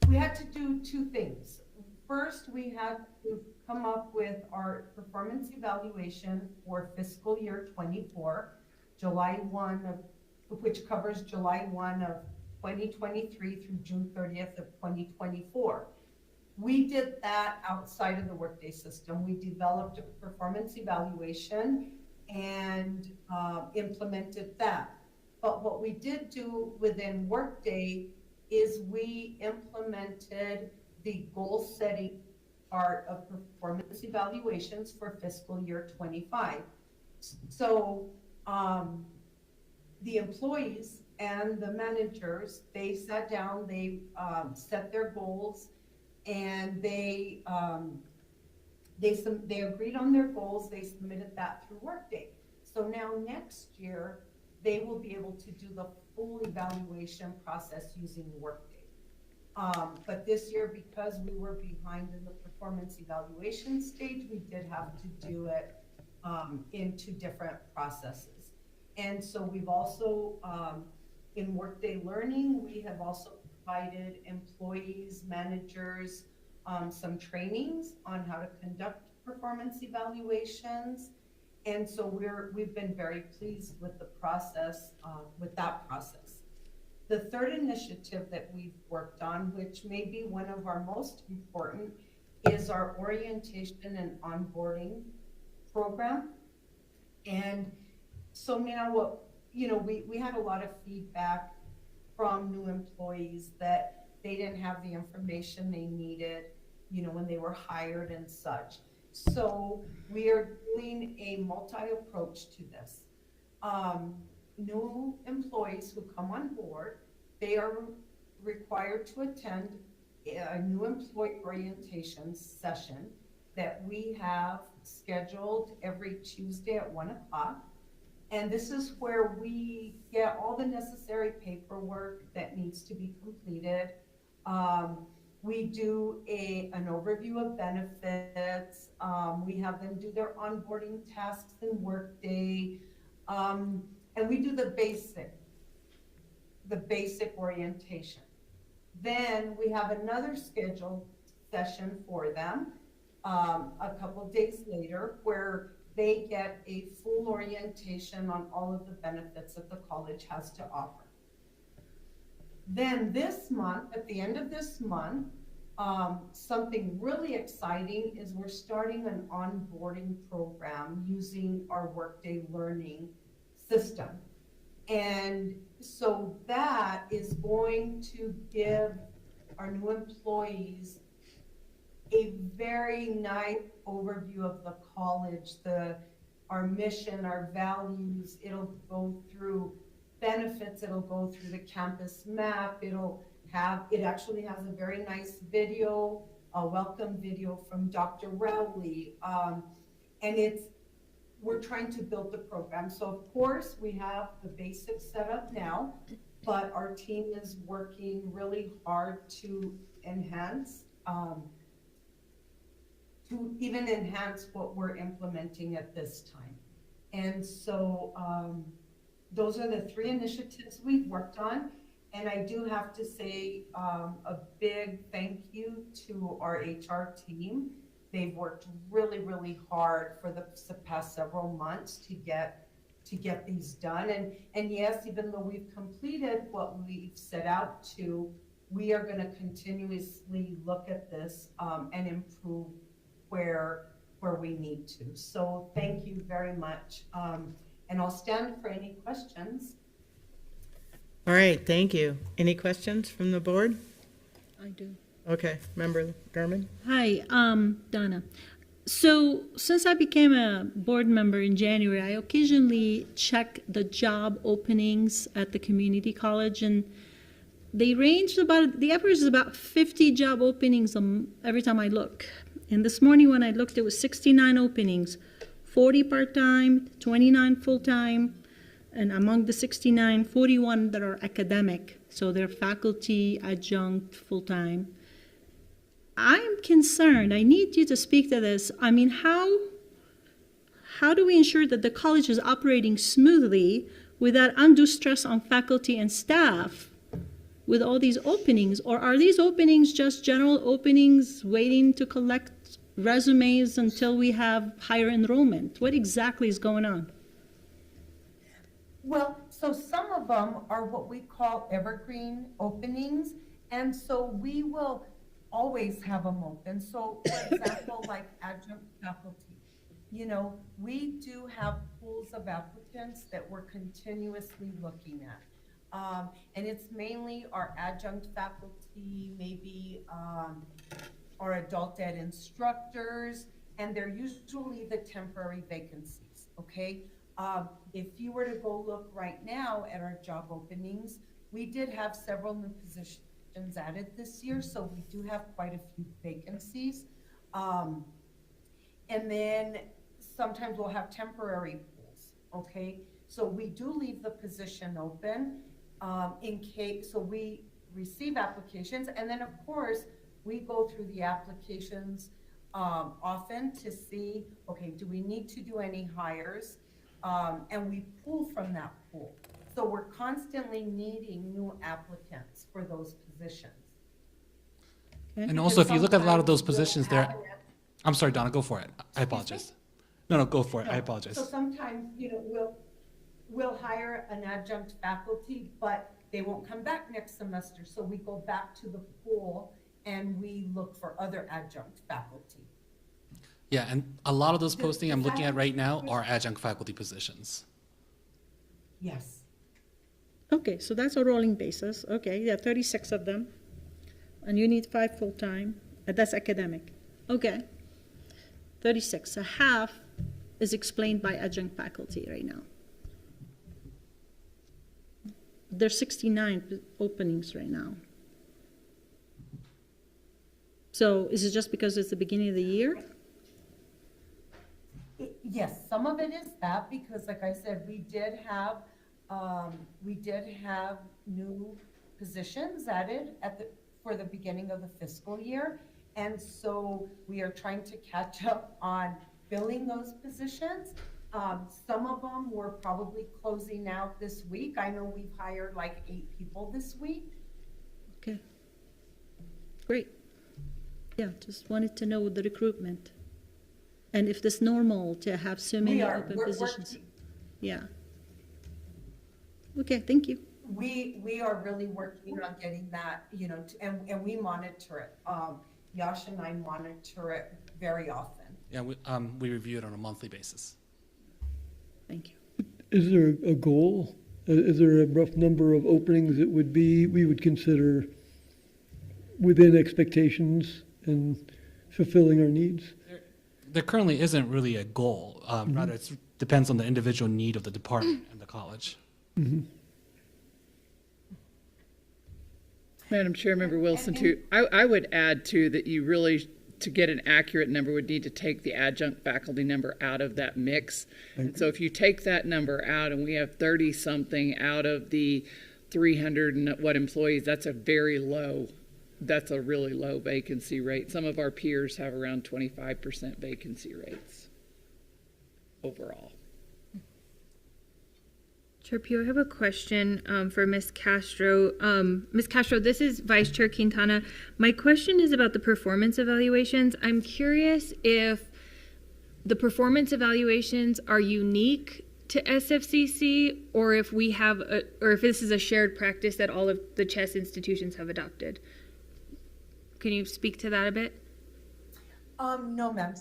we had to do 2 things. First, we had to come up with our performance evaluation for fiscal year 24, which covers July 1 of 2023 through June 30th of 2024. We did that outside of the Workday system. We developed a performance evaluation and implemented that. But what we did do within Workday is we implemented the goal setting part of performance evaluations for fiscal year 25. So the employees and the managers, they sat down, they set their goals, and they agreed on their goals. They submitted that through Workday. So now next year, they will be able to do the full evaluation process using Workday. But this year, because we were behind in the performance evaluation stage, we did have to do it in 2 different processes. And so we've also, in Workday Learning, we have also provided employees, managers, some trainings on how to conduct performance evaluations. And so we've been very pleased with the process, with that process. The third initiative that we've worked on, which may be one of our most important, is our orientation and onboarding program. And so now we had a lot of feedback from new employees that they didn't have the information they needed, when they were hired and such. So we are doing a multi-approach to this. New employees who come on board, they are required to attend a new employee orientation session that we have scheduled every Tuesday at 1:00. And this is where we get all the necessary paperwork that needs to be completed. We do an overview of benefits. We have them do their onboarding tasks and workday. And we do the basic orientation. Then we have another scheduled session for them a couple days later where they get a full orientation on all of the benefits that the college has to offer. Then this month, at the end of this month, something really exciting is we're starting an onboarding program using our Workday learning system. And so that is going to give our new employees a very nice overview of the college, our mission, our values. It'll go through benefits, it'll go through the campus map, it actually has a very nice video, a welcome video from Dr. Rowley. And we're trying to build the program. So of course we have the basics set up now, but our team is working really hard to enhance what we're implementing at this time. And so those are the 3 initiatives we've worked on. And I do have to say a big thank you to our HR team. They've worked really, really hard for the past several months to get these done. And yes, even though we've completed what we've set out to, we are going to continuously look at this and improve where we need to. So thank you very much. And I'll stand for any questions. All right, thank you. Any questions from the board? I do. Okay, Member Gurman? Hi, Donna. So since I became a board member in January, I occasionally check the job openings at the community college, and they ranged the average is about 50 job openings every time I look. And this morning when I looked, it was 69 openings, 40 part-time, 29 full-time, and among the 69, 41 that are academic, so they're faculty, adjunct, full-time. I'm concerned. I need you to speak to this. I mean, how do we ensure that the college is operating smoothly without undue stress on faculty and staff with all these openings? Or are these openings just general openings waiting to collect resumes until we have higher enrollment? What exactly is going on? Well, so some of them are what we call evergreen openings, and so we will always have them open. So for example, like adjunct faculty, we do have pools of applicants that we're continuously looking at. And it's mainly our adjunct faculty, maybe our adult ed instructors, and they're usually the temporary vacancies, okay? If you were to go look right now at our job openings, we did have several new positions added this year, so we do have quite a few vacancies. And then sometimes we'll have temporary pools, okay? So we do leave the position open in case, so we receive applications, and then of course, we go through the applications often to see, okay, do we need to do any hires? And we pull from that pool. So we're constantly needing new applicants for those positions. Okay. And also, if you look at a lot of those Sometimes positions we'll there, have I'm sorry, Donna, go for it. I apologize. No, go for it. I No. apologize. So sometimes, we'll hire an adjunct faculty, but they won't come back next semester. So we go back to the pool and we look for other adjunct faculty. Yeah, and a lot of those Does- postings I'm does looking that at right now answer- are adjunct faculty positions. Yes. Okay, so that's a rolling basis. Okay, yeah, 36 of them. And you need 5 full-time. That's academic. Okay. 36. So half is explained by adjunct faculty right now. There's 69 openings right now. So is it just because it's the beginning of the year? Yes, some of it is that, because like I said, we did have new positions added for the beginning of the fiscal year. And so we are trying to catch up on filling those positions. Some of them we're probably closing out this week. I know we've hired like 8 people this week. Okay. Great. Yeah, just wanted to know the recruitment. And if it's normal to have so many open positions. Yeah. Okay, thank you. We are really working on getting that, and we monitor it. Yash and I monitor it very often. Yeah, we review it on a monthly basis. Thank you. Is there a goal? Is there a rough number of openings that we would consider within expectations and fulfilling our needs? There currently isn't really a goal. Rather, it depends on the individual need of the department and the college. Madam Chair, Member Wilson, too, I would add, too, that you really, to get an accurate number, would need to take the adjunct faculty number out of that mix. And so if you take that number out and we have 30-something out of the 300 and what employees, that's a really low vacancy rate. Some of our peers have around 25% vacancy rates overall. Chair Pugh, I have a question for Ms. Castro. Ms. Castro, this is Vice Chair Quintana. My question is about the performance evaluations. I'm curious if the performance evaluations are unique to SFCC, or if we have, or if this is a shared practice that all of the chess institutions have adopted. Can you speak to that a bit? No, ma'am.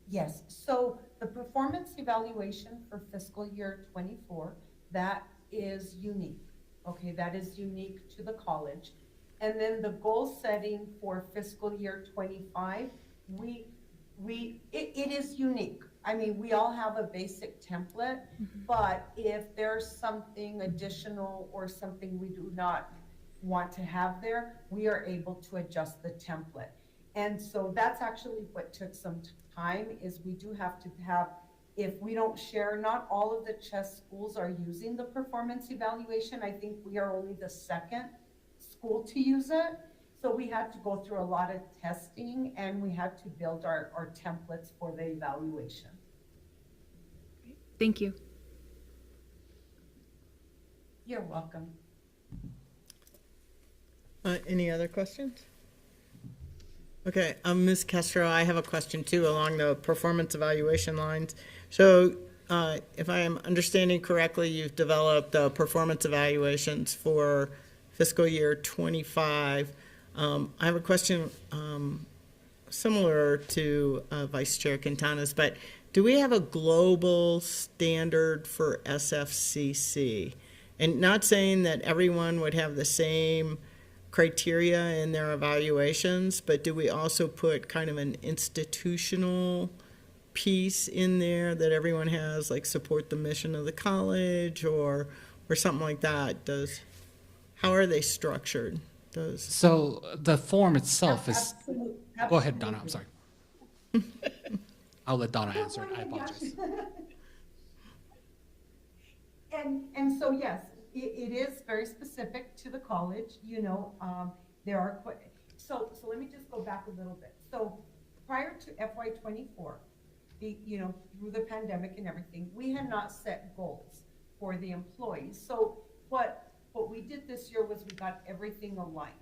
Yes, so the performance evaluation for fiscal year 24, that is unique. Okay, that is unique to the college. And then the goal setting for fiscal year 25, it is unique. I mean, we all have a basic template, but if there's something additional or something we do not want to have there, we are able to adjust the template. And so that's actually what took some time, is we do have to have, if we don't share, not all of the chess schools are using the performance evaluation. I think we are only the second school to use it. So we had to go through a lot of testing, and we had to build our templates for the evaluation. Thank you. You're welcome. Any other questions? Okay, Ms. Castro, I have a question too along the performance evaluation lines. So if I am understanding correctly, you've developed performance evaluations for fiscal year 25. I have a question similar to Vice Chair Quintana's, but do we have a global standard for SFCC? And not saying that everyone would have the same criteria in their evaluations, but do we also put kind of an institutional piece in there that everyone has, like support the mission of the college or something like that? How are they structured? So the form itself is. Absolutely. Go ahead, Donna. I'm sorry. I'll let Donna answer it. I apologize. And so, yes, it is very specific to the college, there are, so let me just go back a little bit. So prior to FY 24, through the pandemic and everything, we had not set goals for the employees. So what we did this year was we got everything aligned.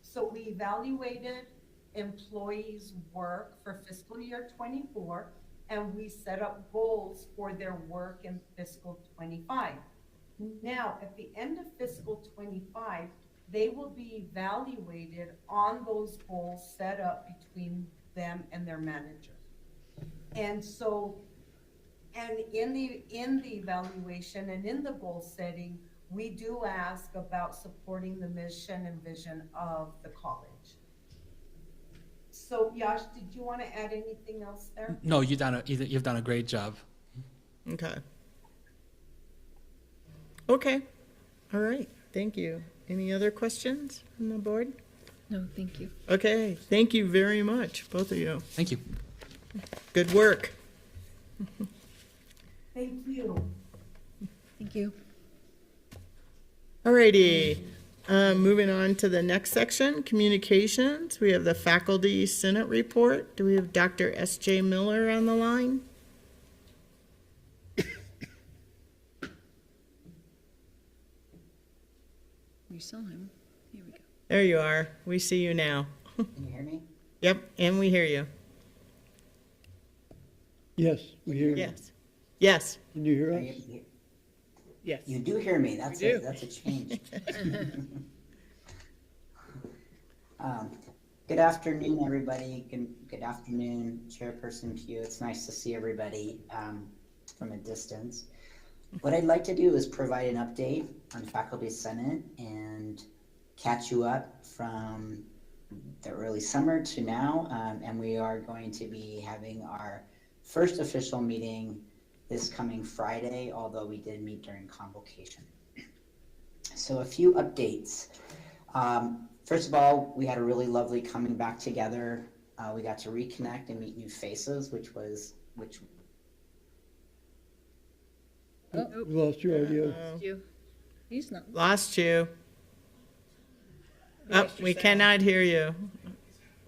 So we evaluated employees' work for fiscal year 24, and we set up goals for their work in fiscal 25. Now, at the end of fiscal 25, they will be evaluated on those goals set up between them and their manager. And so, and in the evaluation and in the goal setting, we do ask about supporting the mission and vision of the college. So Yash, did you want to add anything else there? No, you've done a great job. Okay. Okay, all right, thank you. Any other questions from the board? No, thank you. Okay, thank you very much, both of you. Thank you. Good work. Thank you. Thank you. All righty, moving on to the next section, communications. We have the Faculty Senate report. Do we have Dr. S.J. Miller on the line? You saw him. Here we go. There you are. We see you now. Can you hear me? Yep, and we hear you. Yes, we hear you. Yes. Yes. Can you hear Are us? Yes. You do hear me. That's We do. that's a change. Good afternoon, everybody. Good afternoon, Chairperson Pugh. It's nice to see everybody from a distance. What I'd like to do is provide an update on Faculty Senate and catch you up from the early summer to now. And we are going to be having our first official meeting this coming Friday, although we did meet during convocation. So a few updates. First of all, we had a really lovely coming back together. We got to reconnect and meet new faces, which We lost your audio. You. He's not. Lost you. Oh, we cannot hear you.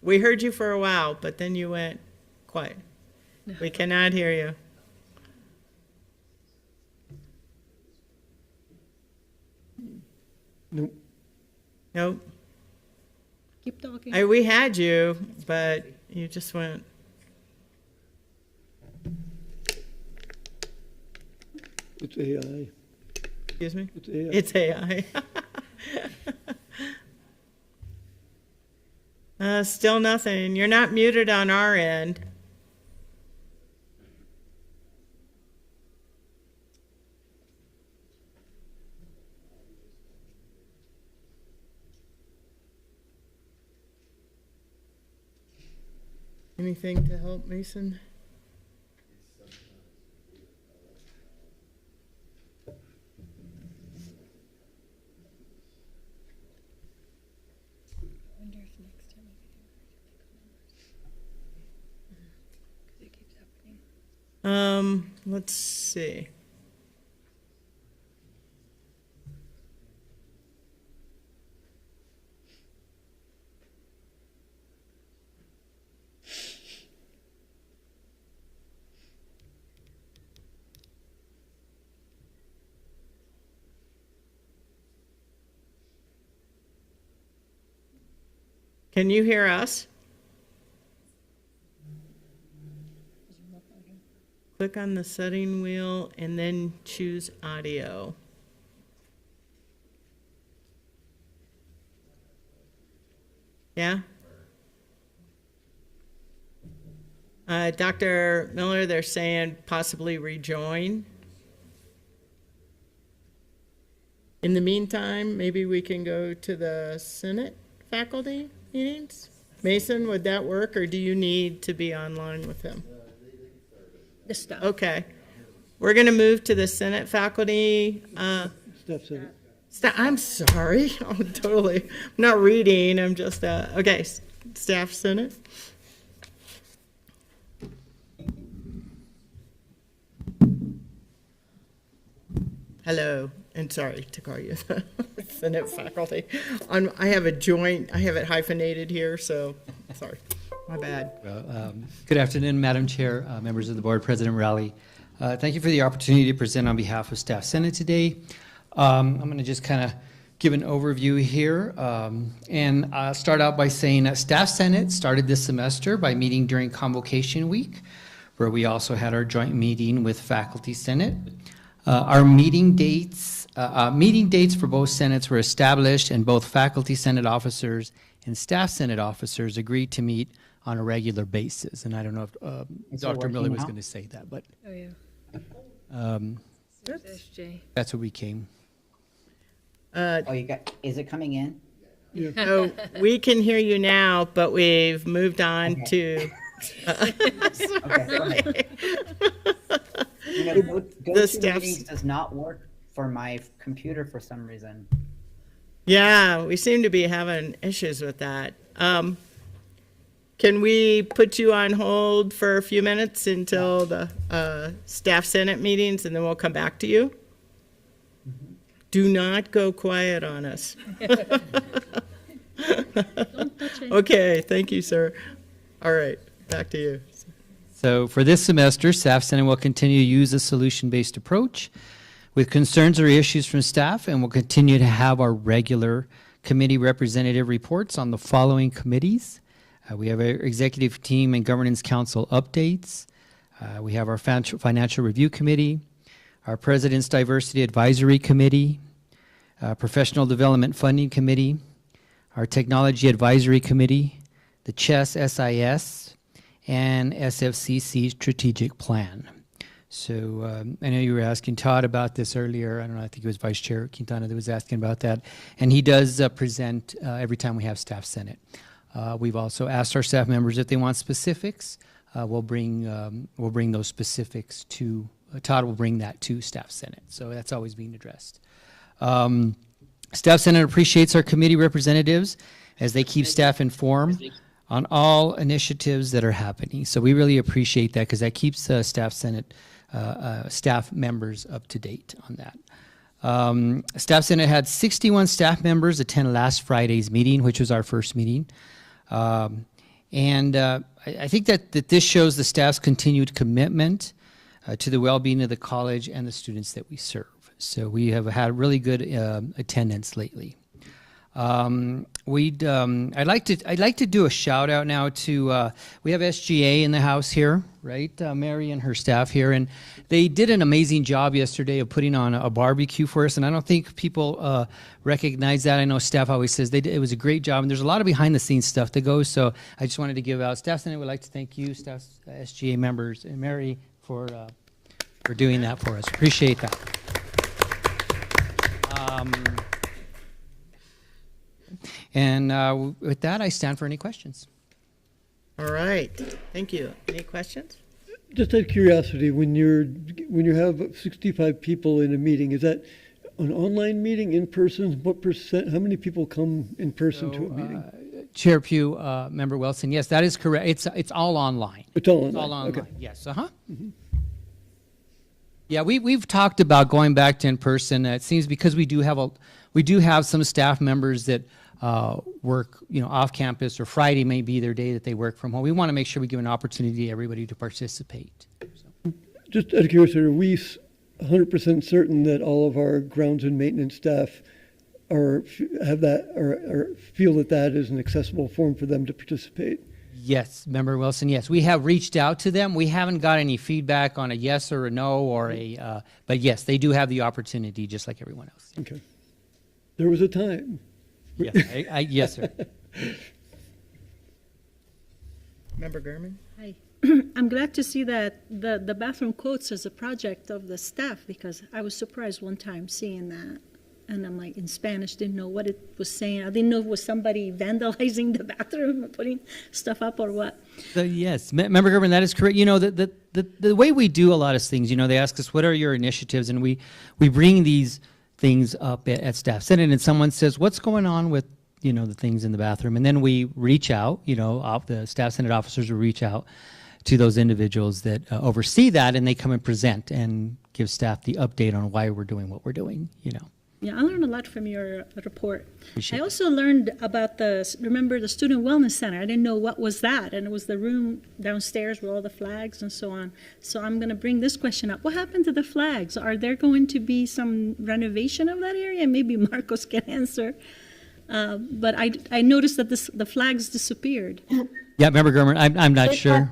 We heard you for a while, but then you went quiet. We cannot hear you. Nope. Nope. Keep talking. We had you, but you just went. It's AI. Excuse me? It's AI. It's AI. Still nothing. You're not muted on our end. Anything to help, Mason? I wonder if next time we could do it keeps happening. Let's see. Can you hear us? Click on the setting wheel and then choose audio. Yeah? Dr. Miller, they're saying possibly rejoin. In the meantime, maybe we can go to the Senate faculty meetings? Mason, would that work, or do you need to be online with him? The stuff. Okay. We're going to move to the Senate faculty. Steph said it. I'm sorry. Oh, totally. I'm not reading. I'm just, okay. Staff Senate. Hello, and sorry to call you the Senate faculty. I have it hyphenated here, so sorry. My bad. Good afternoon, Madam Chair, members of the board, President Rowley. Thank you for the opportunity to present on behalf of Staff Senate today. I'm going to just kind of give an overview here and start out by saying that Staff Senate started this semester by meeting during Convocation Week, where we also had our joint meeting with Faculty Senate. Our meeting dates Meeting dates for both senates were established, and both faculty senate officers and staff senate officers agreed to meet on a regular basis. And I don't know if Is it Dr. Miller working was now? going to say that, but Oh, yeah. SJ. that's what we came. Oh, is it coming in? So we can hear you now, but we've moved on to. Okay, go ahead. You know, The GoToMeetings staff's- does not work for my computer for some reason. Yeah, we seem to be having issues with that. Can we put you on hold for a few minutes until the staff senate meetings, and then we'll come back to you? Do not go quiet on us. Okay, thank you, sir. All right, back to you. So for this semester, Staff Senate will continue to use a solution-based approach with concerns or issues from staff, and we'll continue to have our regular committee representative reports on the following committees. We have our executive team and governance council updates. We have our financial review committee, our president's diversity advisory committee, professional development funding committee, our technology advisory committee, the CHESS SIS, and SFCC strategic plan. So I know you were asking Todd about this earlier. I don't know, I think it was Vice Chair Quintana that was asking about that. And he does present every time we have Staff Senate. We've also asked our staff members if they want specifics. We'll bring those specifics to, Todd will bring that to Staff Senate. So that's always being addressed. Staff Senate appreciates our committee representatives as they keep staff informed on all initiatives that are happening. So we really appreciate that because that keeps Staff Senate staff members up to date on that. Staff Senate had 61 staff members attend last Friday's meeting, which was our first meeting. I think that this shows the staff's continued commitment to the well-being of the college and the students that we serve. So we have had really good attendance lately. I'd like to do a shout out now to we have SGA in the house here, right? Mary and her staff here, and they did an amazing job yesterday of putting on a barbecue for us. And I don't think people recognize that. I know staff always says it was a great job, and there's a lot of behind the scenes stuff that goes. So I just wanted to give out staff Senate would like to thank you, staff SGA members, and Mary for doing that for us. Appreciate that. With that, I stand for any questions. All right, thank you. Any questions? Just out of curiosity, when you have 65 people in a meeting, is that an online meeting, in person? What percent? How many people come in person to a meeting? Chair Pugh, Member Wilson, yes, that is correct. It's all online. It's all online. It's all online. Okay. Yes. Mm-hmm. Yeah, we've talked about going back to in person. It seems because we do have some staff members that work, off campus, or Friday may be their day that they work from home. We want to make sure we give an opportunity to everybody to participate. So. Just out of curiosity, are we 100% certain that all of our grounds and maintenance staff feel that is an accessible form for them to participate? Yes, Member Wilson, yes. We have reached out to them. We haven't got any feedback on a yes or a no or but yes, they do have the opportunity just like everyone else. Okay. There was a time. Yes, yes, sir. Member Gurman? Hi. I'm glad to see that the bathroom quotes as a project of the staff, because I was surprised one time seeing that. And I'm like, in Spanish, didn't know what it was saying. I didn't know if it was somebody vandalizing the bathroom or putting stuff up or what. Yes, Member Gerben, that is correct. The way we do a lot of things, they ask us, what are your initiatives? And we bring these things up at Staff Senate, and someone says, what's going on with, the things in the bathroom? And then we reach out, the Staff Senate officers will reach out to those individuals that oversee that, and they come and present and give staff the update on why we're doing what we're doing, Yeah, I learned a lot from your report. Appreciate I also learned about the Student Wellness Center. I didn't know what was that, and it was the room downstairs with all the flags and so on. So I'm going to bring this question up. What happened to the flags? Are there going to be some renovation of that area? Maybe Marcos can answer. But I noticed that the flags disappeared. Yeah, Member Gerben, I'm not sure.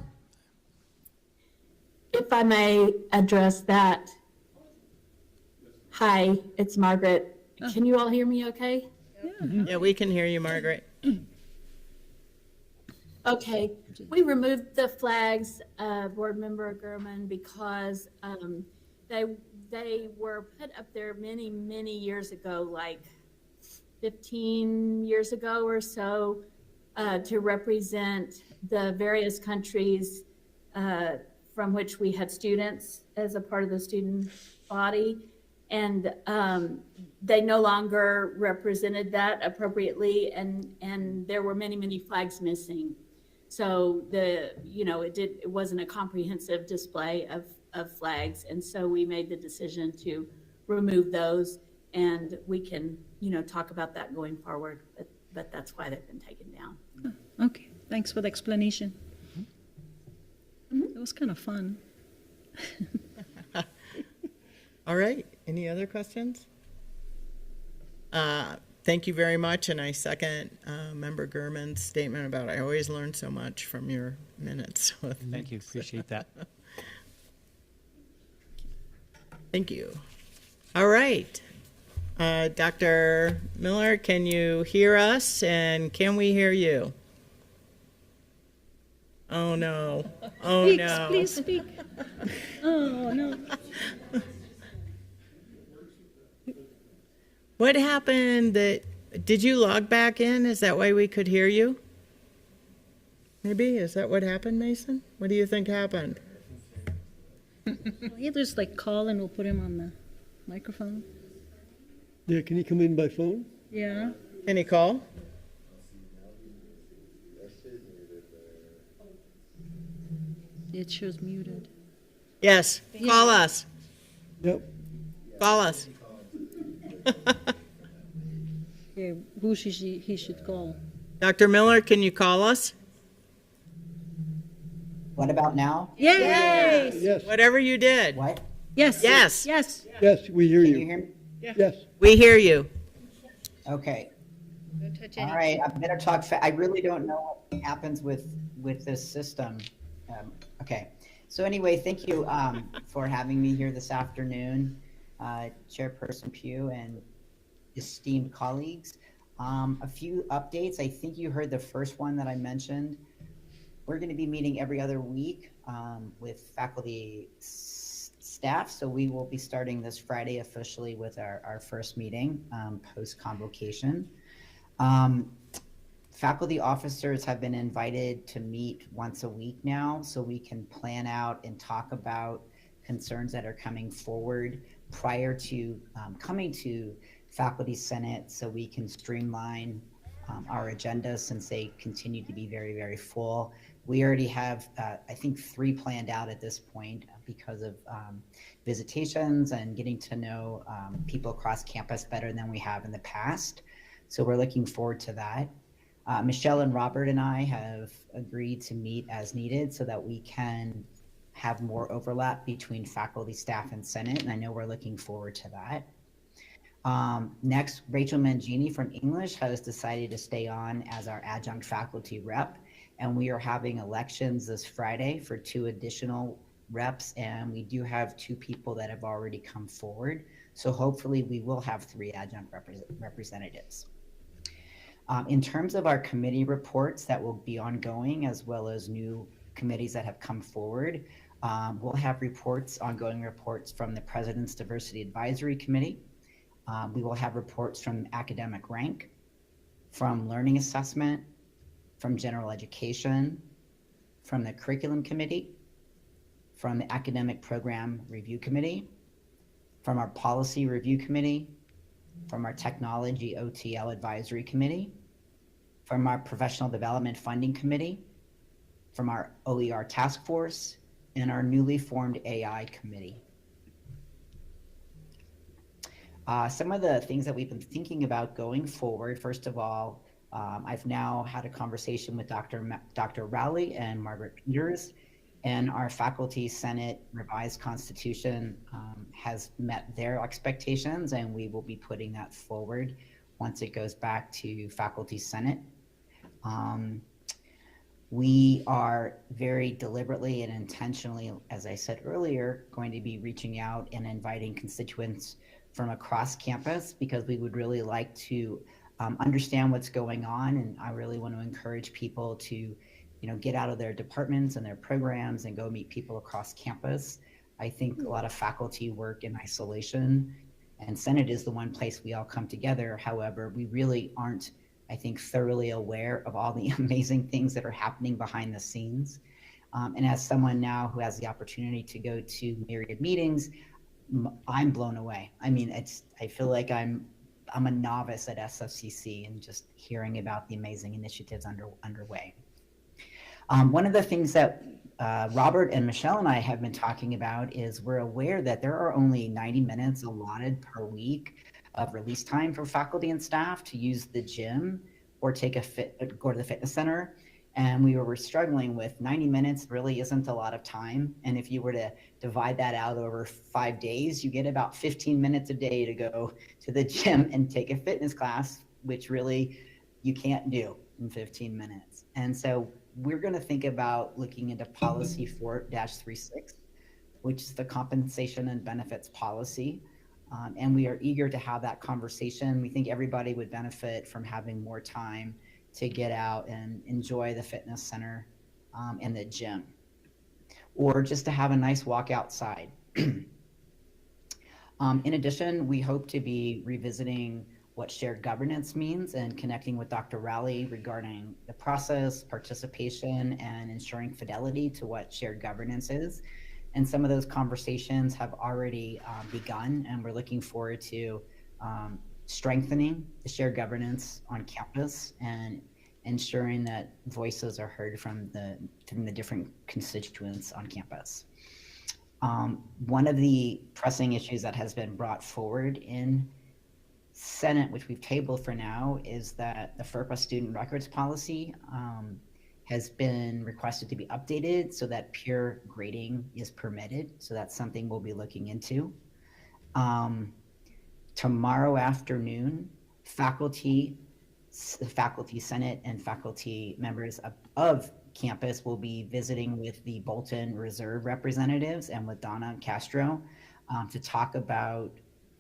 If I may address that. Hi, it's Margaret. Can you all hear me okay? Yeah, we can hear you, Margaret. Okay, we removed the flags, Board Member Gurman, because they were put up there many, many years ago, like 15 years ago or so, to represent the various countries from which we had students as a part of the student body. And they no longer represented that appropriately, and there were many, many flags missing. So it wasn't a comprehensive display of flags, and so we made the decision to remove those, and we can, talk about that going forward, but that's why they've been taken down. Okay, thanks for the explanation. It was kind of fun. All right, any other questions? Thank you very much, and I second Member Gurman's statement about I always learn so much from your minutes. Thank you, appreciate that. Thank you. All right. Dr. Miller, can you hear us, and can we hear you? Oh, no. Oh, Speak, no. please speak. Oh, no. What happened did you log back in? Is that why we could hear you? Maybe, is that what happened, Mason? What do you think happened? He'll just call and we'll put him on the microphone. Yeah, can you come in by phone? Yeah. Any call? It shows muted. Yes, call us. Yep. Call us. Okay, who should he should call? Dr. Miller, can you call us? What about now? Yay! Yes, Whatever you did. What? Yes. Yes. Yes. yes, we hear Can you you. hear me? Yes. We hear you. Okay. All right, I better talk. I really don't know what happens with this system. Okay. So anyway, thank you for having me here this afternoon, Chairperson Pugh and esteemed colleagues. A few updates. I think you heard the first one that I mentioned. We're going to be meeting every other week with faculty staff. So we will be starting this Friday officially with our first meeting post-convocation. Faculty officers have been invited to meet once a week now, so we can plan out and talk about concerns that are coming forward prior to coming to Faculty Senate, so we can streamline our agenda since they continue to be very, very full. We already have, I think, 3 planned out at this point because of visitations and getting to know people across campus better than we have in the past. So we're looking forward to that. Michelle and Robert and I have agreed to meet as needed so that we can have more overlap between faculty, staff, and Senate, and I know we're looking forward to that. Next, Rachel Mangini from English has decided to stay on as our adjunct faculty rep, and we are having elections this Friday for 2 additional reps, and we do have 2 people that have already come forward. So hopefully we will have 3 adjunct representatives. In terms of our committee reports that will be ongoing, as well as new committees that have come forward, we'll have ongoing reports from the President's Diversity Advisory Committee. We will have reports from academic rank, from learning assessment, from general education, from the curriculum committee, from the academic program review committee, from our policy review committee, from our technology OTL advisory committee, from our professional development funding committee, from our OER task force, and our newly formed AI committee. Some of the things that we've been thinking about going forward, first of all, I've now had a conversation with Dr. Rowley and Margaret Peters, and our Faculty Senate revised constitution has met their expectations, and we will be putting that forward once it goes back to Faculty Senate. We are very deliberately and intentionally, as I said earlier, going to be reaching out and inviting constituents from across campus because we would really like to understand what's going on. And I really want to encourage people to, get out of their departments and their programs and go meet people across campus. I think a lot of faculty work in isolation, and Senate is the one place we all come together. However, we really aren't, I think, thoroughly aware of all the amazing things that are happening behind the scenes. And as someone now who has the opportunity to go to myriad meetings, I'm blown away. I mean, I feel like I'm a novice at SFCC and just hearing about the amazing initiatives underway. One of the things that Robert and Michelle and I have been talking about is we're aware that there are only 90 minutes allotted per week of release time for faculty and staff to use the gym or go to the fitness center. And we were struggling with 90 minutes really isn't a lot of time. And if you were to divide that out over 5 days, you get about 15 minutes a day to go to the gym and take a fitness class, which really you can't do in 15 minutes. And so we're going to think about looking into policy 4-36, which is the compensation and benefits policy. And we are eager to have that conversation. We think everybody would benefit from having more time to get out and enjoy the fitness center and the gym, or just to have a nice walk outside. In addition, we hope to be revisiting what shared governance means and connecting with Dr. Rowley regarding the process, participation, and ensuring fidelity to what shared governance is. And some of those conversations have already begun, and we're looking forward to strengthening the shared governance on campus and ensuring that voices are heard from the different constituents on campus. One of the pressing issues that has been brought forward in Senate, which we've tabled for now, is that the FERPA student records policy has been requested to be updated so that peer grading is permitted. So that's something we'll be looking into. Tomorrow afternoon, the faculty senate and faculty members of campus will be visiting with the Bolton Reserve representatives and with Donna Castro to talk about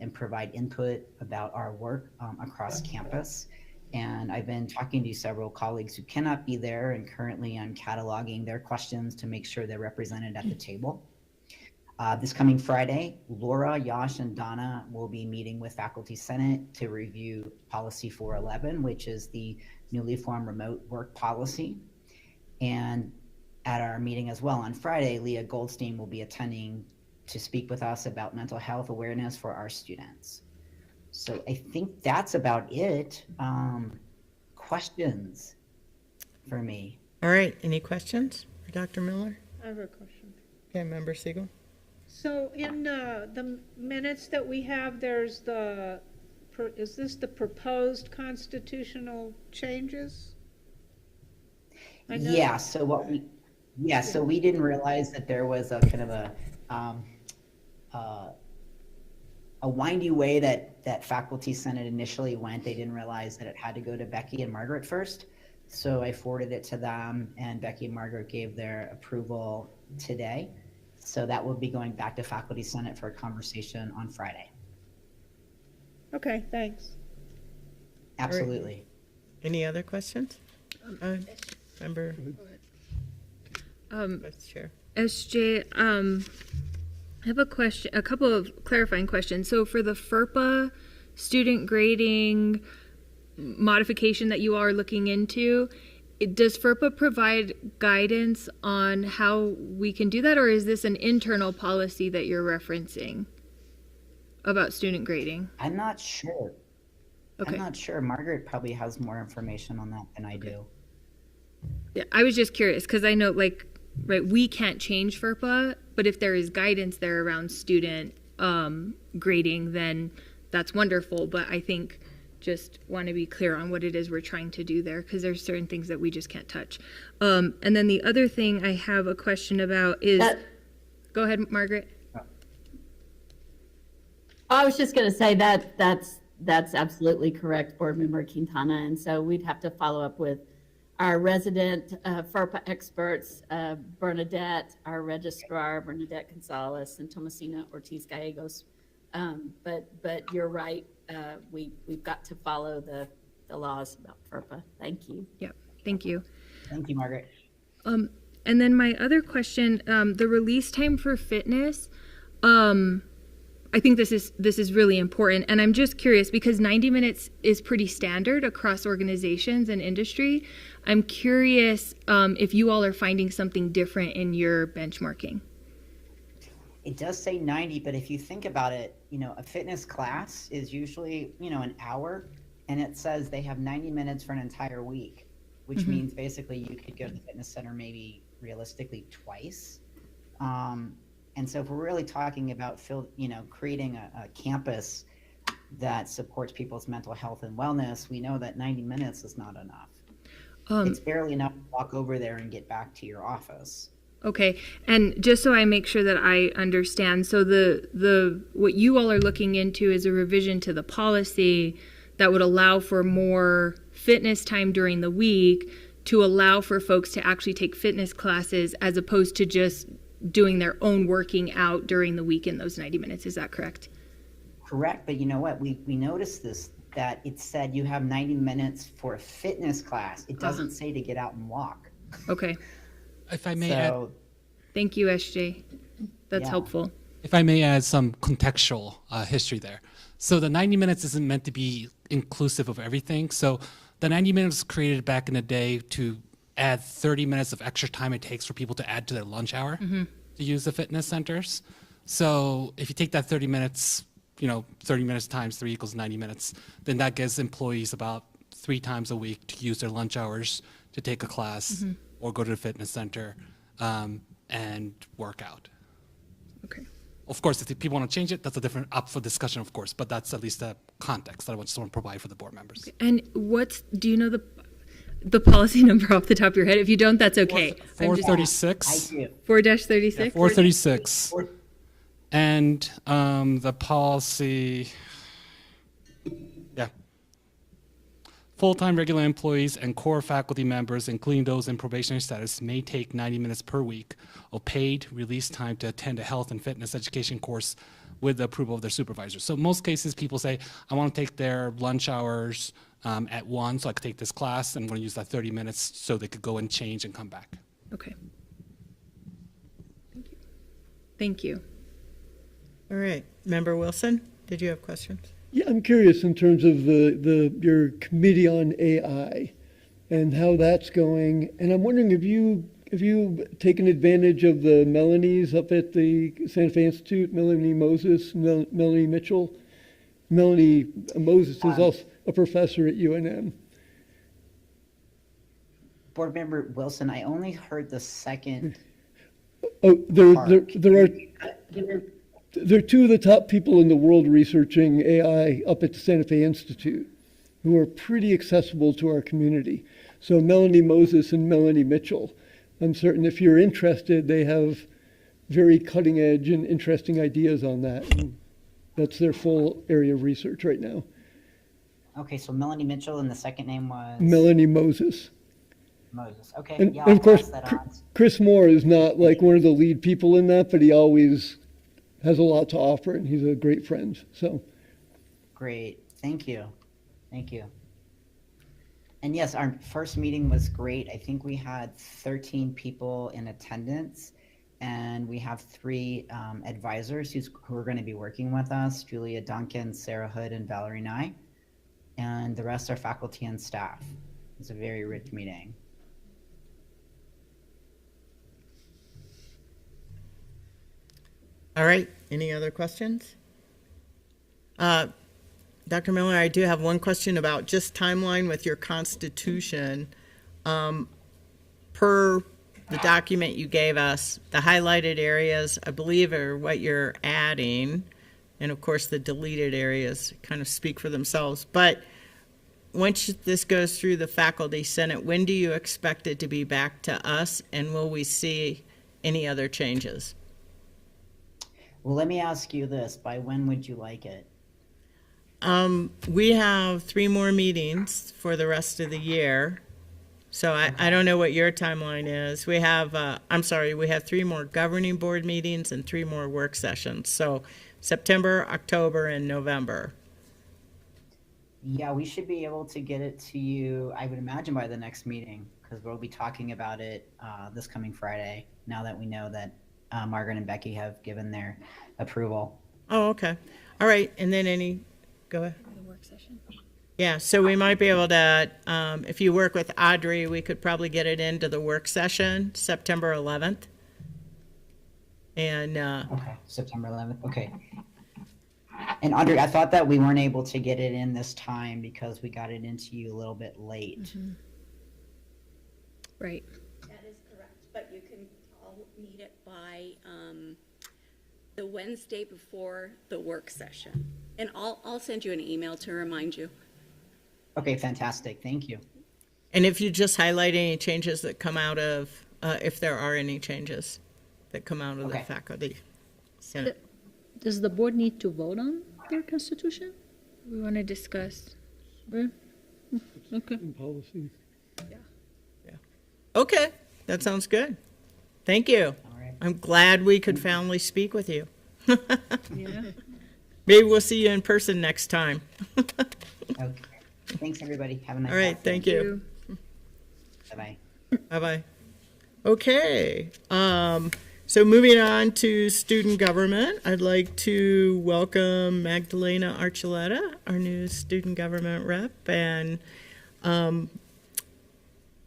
and provide input about our work across campus. And I've been talking to several colleagues who cannot be there, and currently I'm cataloging their questions to make sure they're represented at the table. This coming Friday, Laura, Yash, and Donna will be meeting with Faculty Senate to review Policy 411, which is the newly formed remote work policy. And at our meeting as well on Friday, Leah Goldstein will be attending to speak with us about mental health awareness for our students. So I think that's about it. Questions for me? All right, any questions for Dr. Miller? I have a question. Okay, Member Siegel. So in the minutes that we have, there's is this the proposed constitutional changes? Yeah, so so we didn't realize that there was a kind of a windy way that Faculty Senate initially went. They didn't realize that it had to go to Becky and Margaret first. So I forwarded it to them, and Becky and Margaret gave their approval today. So that will be going back to Faculty Senate for a conversation on Friday. Okay, thanks. Absolutely. Right. Any other questions? Member Vice Chair. SJ, I have a couple of clarifying questions. So for the FERPA student grading modification that you are looking into, does FERPA provide guidance on how we can do that, or is this an internal policy that you're referencing about student grading? I'm not sure. Okay. I'm not sure. Margaret probably has more information on that than I do. Yeah, I was just curious because I know, right, we can't change FERPA, but if there is guidance there around student grading, then that's wonderful. But I think just want to be clear on what it is we're trying to do there, because there's certain things that we just can't touch. And then the other thing I have a question about is, go ahead, Margaret. I was just going to say that's absolutely correct, Board Member Quintana. And so we'd have to follow up with our resident FERPA experts, Bernadette, our registrar, Bernadette Gonzalez, and Tomasina Ortiz Gallegos. But you're right, we've got to follow the laws about FERPA. Thank you. Yep, thank you. Thank you, Margaret. And then my other question, the release time for fitness, I think this is really important, and I'm just curious because 90 minutes is pretty standard across organizations and industry. I'm curious if you all are finding something different in your benchmarking. It does say 90, but if you think about it, a fitness class is usually, an hour, and it says they have 90 minutes for an entire week, which means basically you could go to the fitness center maybe realistically twice. And so if we're really talking about creating a campus that supports people's mental health and wellness, we know that 90 minutes is not enough. It's barely enough to walk over there and get back to your office. Okay, and just so I make sure that I understand, so the what you all are looking into is a revision to the policy that would allow for more fitness time during the week to allow for folks to actually take fitness classes as opposed to just doing their own working out during the week in those 90 minutes. Is that correct? Correct, but you know what? We noticed this, that it said you have 90 minutes for a fitness class. It doesn't say to get out and walk. Okay. If I may add, Thank you, SJ. That's helpful. if I may add some contextual history there. So the 90 minutes isn't meant to be inclusive of everything. So the 90 minutes was created back in the day to add 30 minutes of extra time it takes for people to add to their lunch hour to use the fitness centers. So if you take that 30 minutes, 30 minutes times 3 equals 90 minutes, then that gives employees about 3 times a week to use their lunch hours to take a class or go to the fitness center and work out. Okay. Of course, if people want to change it, that's a different up for discussion, of course, but that's at least the context that I just want to provide for the board members. And do you know the policy number off the top of your head? If you don't, that's okay. 436. 4-36? Yeah, 436. And the policy, full-time regular employees and core faculty members, including those in probationary status, may take 90 minutes per week of paid release time to attend a health and fitness education course with the approval of their supervisor. So most cases, people say, I want to take their lunch hours at 1, so I could take this class, and I'm going to use that 30 minutes so they could go and change and come back. Okay. Thank you. All right. Member Wilson, did you have questions? Yeah, I'm curious in terms of your committee on AI and how that's going. And I'm wondering if you've taken advantage of the Melanies up at the Santa Fe Institute, Melanie Moses, Melanie Mitchell. Melanie Moses is also a professor at UNM. Board Member Wilson, I only heard the second. Oh, there are 2 of the top people in the world researching AI up at the Santa Fe Institute who are pretty accessible to our community. So Melanie Moses and Melanie Mitchell. I'm certain if you're interested, they have very cutting edge and interesting ideas on that. And that's their full area of research right now. Okay, so Melanie Mitchell, and the second name was? Melanie Moses. Moses. Okay, And I'll of course, pass that on. Chris Moore is not like one of the lead people in that, but he always has a lot to offer, and he's a great friend. So, Great, thank you. And yes, our first meeting was great. I think we had 13 people in attendance, and we have 3 advisors who are going to be working with us: Julia Duncan, Sarah Hood, and Valerie Nye. And the rest are faculty and staff. It's a very rich meeting. All right. Any other questions? Dr. Miller, I do have one question about just timeline with your constitution. Per the document you gave us, the highlighted areas, I believe, are what you're adding. And of course, the deleted areas kind of speak for themselves. But once this goes through the faculty senate, when do you expect it to be back to us? And will we see any other changes? Well, let me ask you this. By when would you like it? We have 3 more meetings for the rest of the year. So I don't know what your timeline is. We have, we have 3 more governing board meetings and 3 more work sessions. So September, October, and November. Yeah, we should be able to get it to you, I would imagine, by the next meeting, because we'll be talking about it this coming Friday, now that we know that Margaret and Becky have given their approval. Oh, okay. All right. And then go ahead. The work session. Yeah, so we might be able to, if you work with Audrey, we could probably get it into the work session, September 11th. And, Okay, September 11th, okay. And Audrey, I thought that we weren't able to get it in this time because we got it into you a little bit late. Right. That is correct, but you can all need it by the Wednesday before the work session. And I'll send you an email to remind you. Okay, fantastic, thank you. and if you just highlight any changes that come out of, if there are any changes that come out of the Okay. faculty senate. Does the board need to vote on their constitution? We want to discuss. Okay. In policy. Okay, that sounds good. Thank you. All right. I'm glad we could finally speak with you. Yeah. Maybe we'll see you in person next time. Okay. Thanks, everybody. Have a nice All right, thank you. Bye-bye. Bye-bye. Okay, so moving on to student government, I'd like to welcome Magdalena Archuleta, our new student government rep, and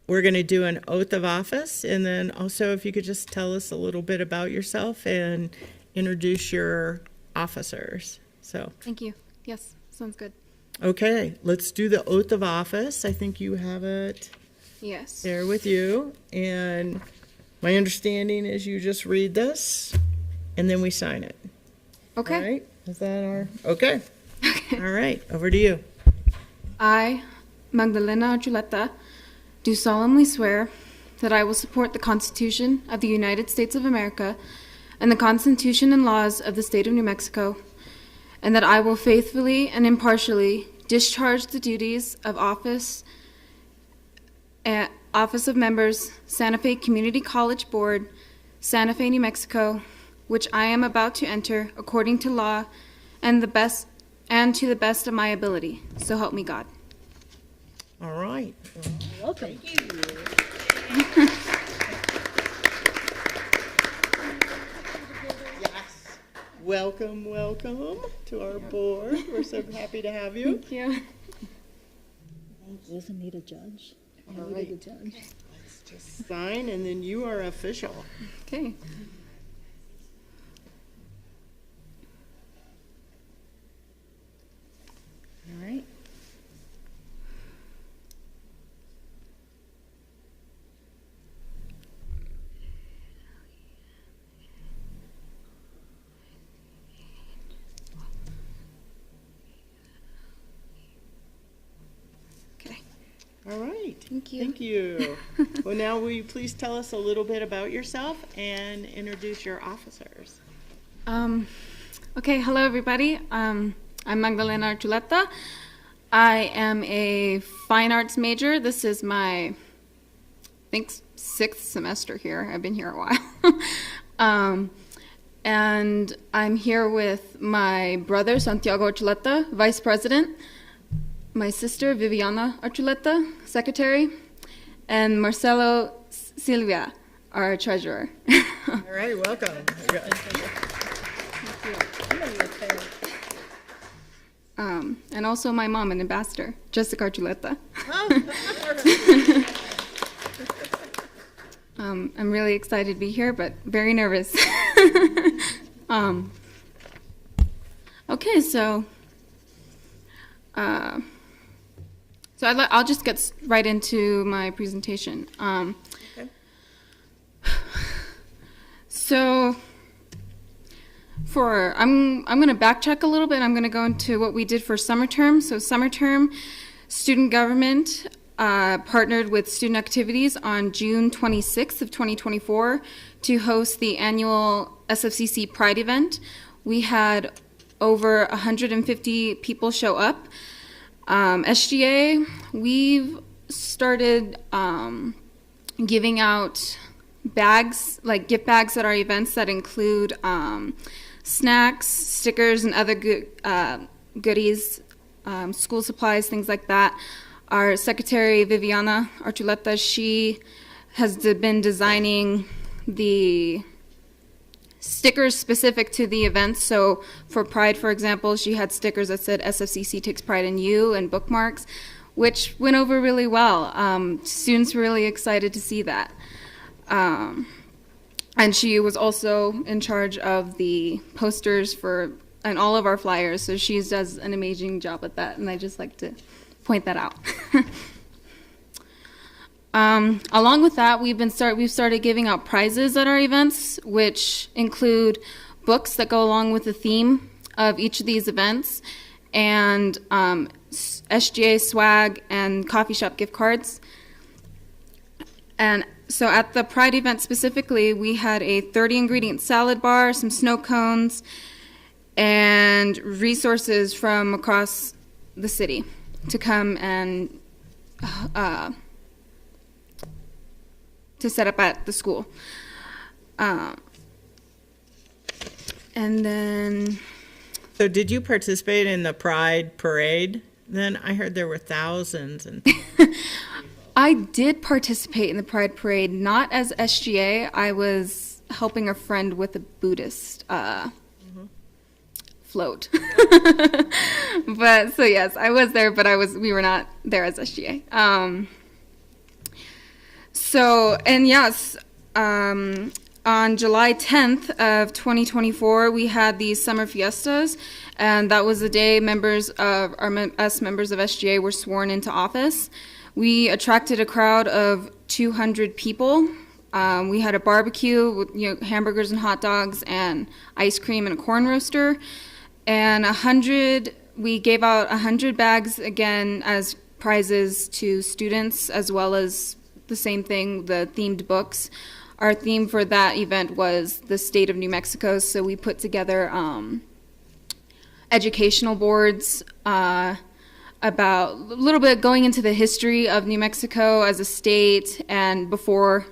we're going to do an oath of office, and then also if you could just tell us a little bit about yourself and introduce your officers. So, Thank you. Yes, sounds good. okay, let's do the oath of office. I think you have it Yes. there with you, and my understanding is you just read this, and then we sign it. Okay. All right? Is that our, okay. All right, over to you. I, Magdalena Archuleta, do solemnly swear that I will support the Constitution of the United States of America and the Constitution and laws of the State of New Mexico, and that I will faithfully and impartially discharge the duties of office of Members, Santa Fe Community College Board, Santa Fe, New Mexico, which I am about to enter according to law and to the best of my ability. So help me God. All right. Welcome. Yes. Welcome, welcome to our board. We're so happy to have you. Thank you. Doesn't need a judge. All Needed right. a judge. Let's just sign, and then you are official. Okay. All right. Okay. All right. Thank you. Thank you. Well, now will you please tell us a little bit about yourself and introduce your officers? Okay, hello everybody. I'm Magdalena Archuleta. I am a fine arts major. This is my, I think, 6th semester here. I've been here a while. And I'm here with my brother, Santiago Archuleta, vice president, my sister, Viviana Archuleta, secretary, and Marcelo Silvia, our treasurer. All right, welcome. And also my mom, an ambassador, Jessica Archuleta. I'm really excited to be here, but very nervous. Okay, so I'll just get right into my presentation. Okay. So I'm going to backtrack a little bit. I'm going to go into what we did for summer term. So summer term, student government partnered with student activities on June 26th of 2024 to host the annual SFCC Pride event. We had over 150 people show up. SGA, we've started giving out bags, like gift bags at our events that include snacks, stickers, and other goodies, school supplies, things like that. Our secretary, Viviana Archuleta, she has been designing the stickers specific to the events. So for Pride, for example, she had stickers that said SFCC takes pride in you and bookmarks, which went over really well. Students were really excited to see that. And she was also in charge of the posters and all of our flyers, so she does an amazing job at that, and I just like to point that out. Along with that, we've started giving out prizes at our events, which include books that go along with the theme of each of these events, and SGA swag and coffee shop gift cards. And so at the Pride event specifically, we had a 30-ingredient salad bar, some snow cones, and resources from across the city to come and to set up at the school. And then... So did you participate in the Pride Parade? Then I heard there were thousands. And I did participate in the Pride Parade, not as SGA. I was helping a friend with a Buddhist float. But so yes, I was there, but we were not there as SGA. On July 10th of 2024, we had these summer fiestas, and that was the day members of us members of SGA were sworn into office. We attracted a crowd of 200 people. We had a barbecue with hamburgers and hot dogs and ice cream and a corn roaster. And we gave out 100 bags again as prizes to students, as well as the same thing, the themed books. Our theme for that event was the state of New Mexico, so we put together educational boards about a little bit going into the history of New Mexico as a state and before.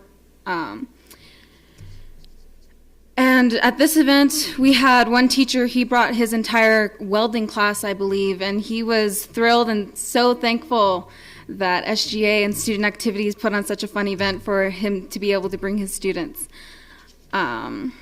And at this event, we had one teacher, he brought his entire welding class, I believe, and he was thrilled and so thankful that SGA and Student Activities put on such a fun event for him to be able to bring his students. And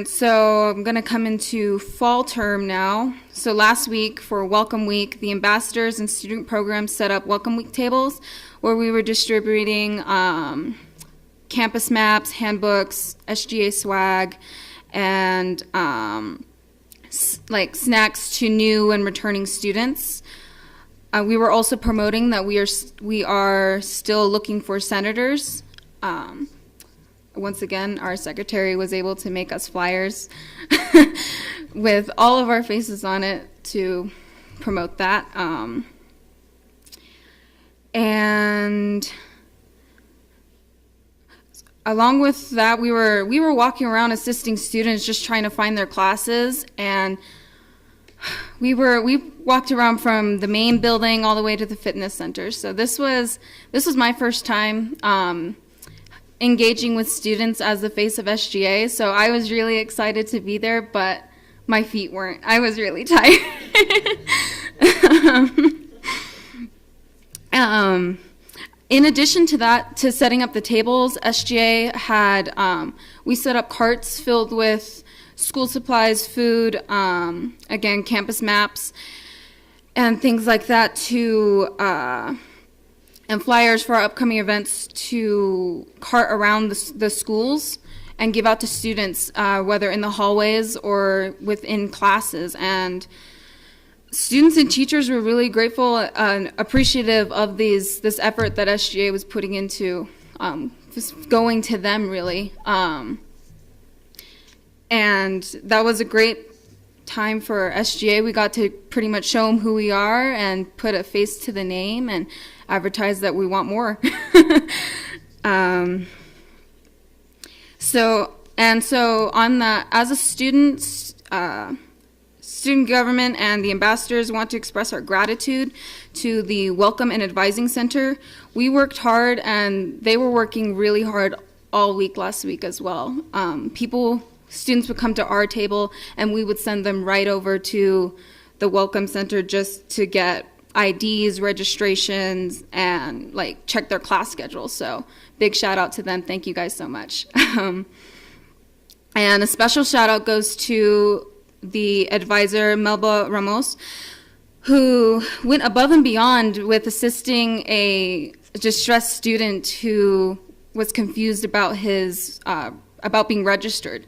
so I'm going to come into fall term now. So last week for Welcome Week, the ambassadors and student programs set up Welcome Week tables where we were distributing campus maps, handbooks, SGA swag, and like snacks to new and returning students. We were also promoting that we are still looking for senators. Once again, our secretary was able to make us flyers with all of our faces on it to promote that. And along with that, we were walking around assisting students just trying to find their classes, and we walked around from the main building all the way to the fitness center. So this was my first time engaging with students as the face of SGA. So I was really excited to be there, but my feet weren't. I was really tired. In addition to that, to setting up the tables, SGA had, we set up carts filled with school supplies, food, again, campus maps, and things like that and flyers for our upcoming events to cart around the schools and give out to students, whether in the hallways or within classes. And students and teachers were really grateful and appreciative of this effort that SGA was putting into just going to them, really. And that was a great time for SGA. We got to pretty much show them who we are and put a face to the name and advertise that we want more. So on that, as a student, student government and the ambassadors want to express our gratitude to the Welcome and Advising Center. We worked hard, and they were working really hard all week last week as well. Students would come to our table, and we would send them right over to the Welcome Center just to get IDs, registrations, and like check their class schedule. So big shout out to them. Thank you guys so much. And a special shout out goes to the advisor, Melba Ramos, who went above and beyond with assisting a distressed student who was confused about his about being registered.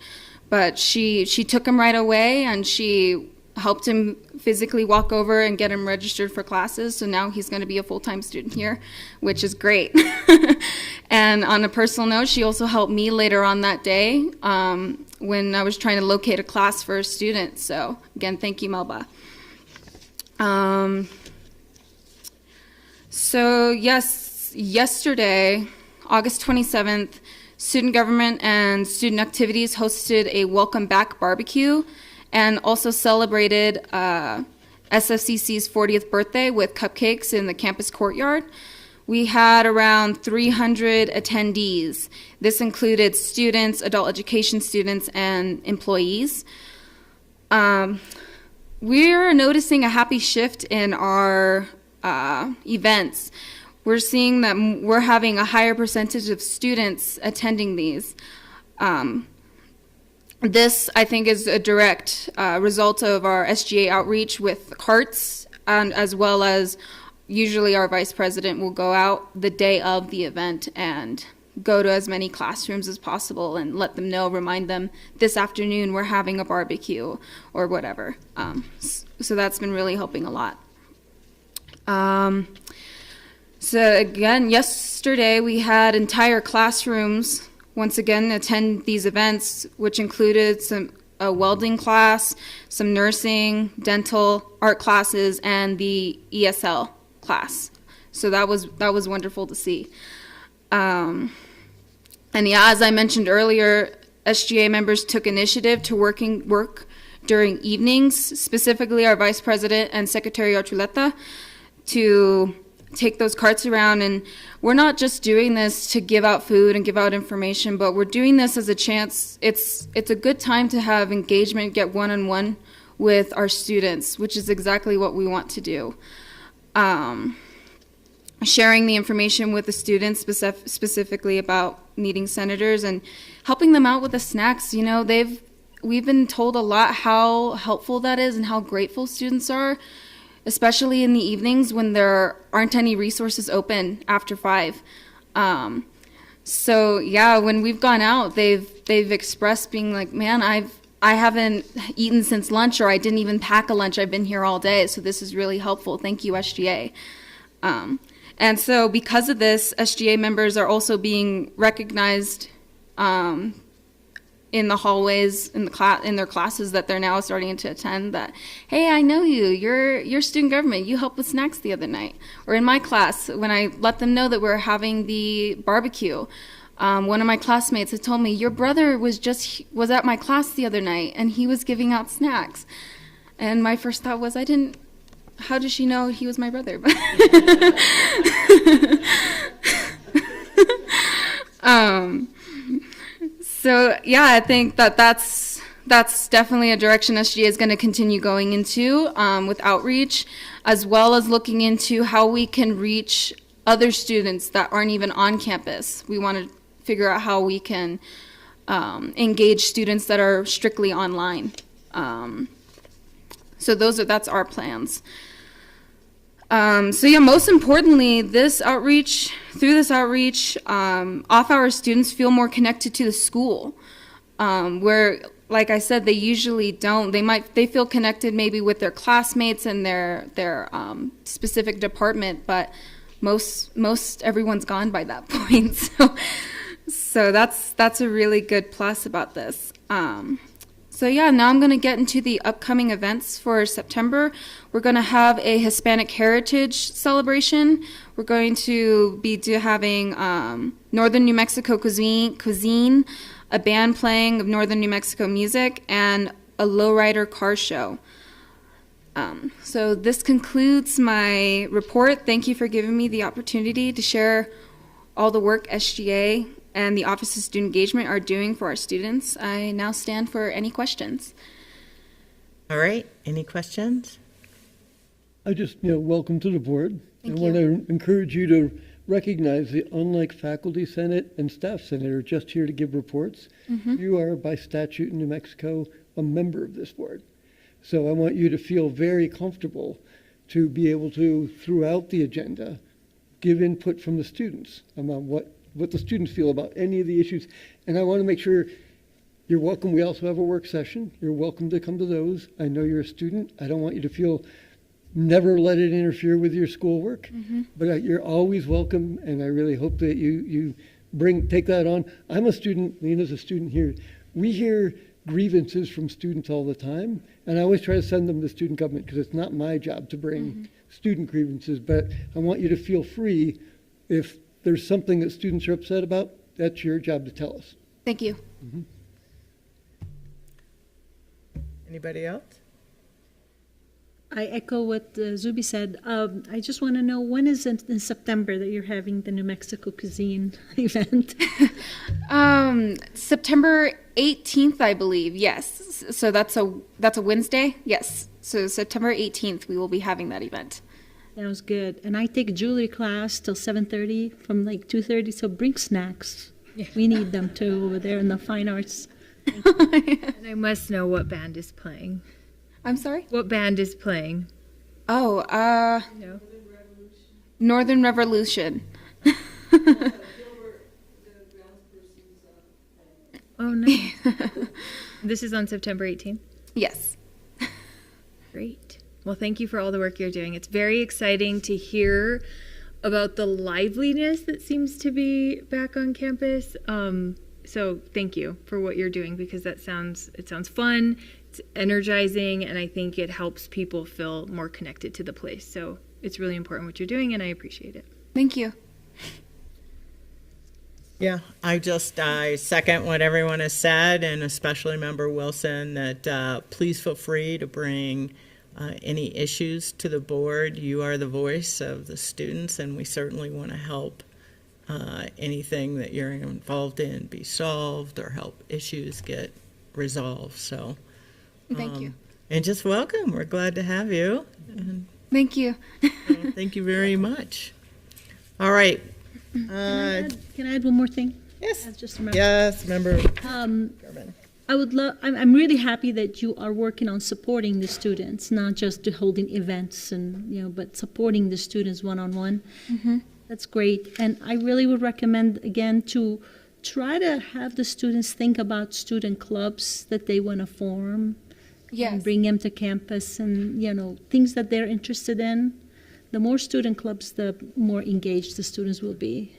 But she took him right away, and she helped him physically walk over and get him registered for classes. So now he's going to be a full-time student here, which is great. And on a personal note, she also helped me later on that day when I was trying to locate a class for a student. So again, thank you, Melba. So yes, yesterday, August 27th, Student Government and Student Activities hosted a Welcome Back barbecue and also celebrated SFCC's 40th birthday with cupcakes in the campus courtyard. We had around 300 attendees. This included students, adult education students, and employees. We're noticing a happy shift in our events. We're seeing that we're having a higher percentage of students attending these. This, I think, is a direct result of our SGA outreach with carts, and as well as usually our vice president will go out the day of the event and go to as many classrooms as possible and let them know, remind them, this afternoon we're having a barbecue or whatever. So that's been really helping a lot. So again, yesterday we had entire classrooms once again attend these events, which included a welding class, some nursing, dental, art classes, and the ESL class. So that was wonderful to see. And yeah, as I mentioned earlier, SGA members took initiative to work during evenings, specifically our Vice President and Secretary Archuleta, to take those carts around. And we're not just doing this to give out food and give out information, but we're doing this as a chance. It's a good time to have engagement, get one-on-one with our students, which is exactly what we want to do. Sharing the information with the students specifically about needing senators and helping them out with the snacks. You know, we've been told a lot how helpful that is and how grateful students are, especially in the evenings when there aren't any resources open after 5. So yeah, when we've gone out, they've expressed being like, man, I haven't eaten since lunch, or I didn't even pack a lunch. I've been here all day, so this is really helpful. Thank you, SGA. And so because of this, SGA members are also being recognized in the hallways, in their classes that they're now starting to attend, that, hey, I know you, you're student government, you helped with snacks the other night. Or in my class, when I let them know that we're having the barbecue, one of my classmates had told me, your brother was at my class the other night and he was giving out snacks. And my first thought was, how does she know he was my brother? So yeah, I think that's definitely a direction SGA is going to continue going into with outreach, as well as looking into how we can reach other students that aren't even on campus. We want to figure out how we can engage students that are strictly online. So that's our plans. So yeah, most importantly, through this outreach, off-hour students feel more connected to the school, where, like I said, they usually don't. They feel connected maybe with their classmates and their specific department, but most everyone's gone by that point. So that's a really good plus about this. So yeah, now I'm going to get into the upcoming events for September. We're going to have a Hispanic Heritage celebration. We're going to be having Northern New Mexico cuisine, a band playing of Northern New Mexico music, and a lowrider car show. So this concludes my report. Thank you for giving me the opportunity to share all the work SGA and the Office of Student Engagement are doing for our students. I now stand for any questions. All right, any questions? I just, welcome to the board. Thank I want to encourage you to recognize that unlike Faculty Senate and Staff Senate are just here to give reports, you are by statute in New Mexico a member of this board. So I want you to feel very comfortable to be able to, throughout the agenda, give input from the students about what the students feel about any of the issues. And I want to make sure you're welcome. We also have a work session. You're welcome to come to those. I know you're a student. I don't want you to feel never let it interfere with your schoolwork, but you're always welcome. And I really hope that you take that on. I'm a student. Lena's a student here. We hear grievances from students all the time, and I always try to send them to student government because it's not my job to bring student grievances, but I want you to feel free. If there's something that students are upset about, that's your job to tell us. Thank you. Anybody else? I echo what Zuby said. I just want to know, when is it in September that you're having the New Mexico cuisine event? September 18th, I believe. Yes. So that's a Wednesday. Yes. So September 18th, we will be having that event. That was good. And I take a jewelry class till 7:30 from like 2:30. So bring snacks. We need them too over there in the fine arts. And I must know what band is playing. I'm sorry? What band is playing? Oh, No. Northern Revolution. Oh, nice. This is on September 18th? Yes. Great. Well, thank you for all the work you're doing. It's very exciting to hear about the liveliness that seems to be back on campus. So thank you for what you're doing, because it sounds fun, it's energizing, and I think it helps people feel more connected to the place. So it's really important what you're doing, and I appreciate it. Thank you. Yeah, I second what everyone has said, and especially Member Wilson, that please feel free to bring any issues to the board. You are the voice of the students, and we certainly want to help anything that you're involved in be solved or help issues get resolved. So Thank you. And just welcome. We're glad to have you. And Thank you. thank you very much. All right. Can I add one more thing? Yes. Just remember. Yes, Member German. I'm really happy that you are working on supporting the students, not just to holding events but supporting the students one-on-one. That's great. And I really would recommend, again, to try to have the students think about student clubs that they want to form. Yes. And bring them to campus and, things that they're interested in. The more student clubs, the more engaged the students will be.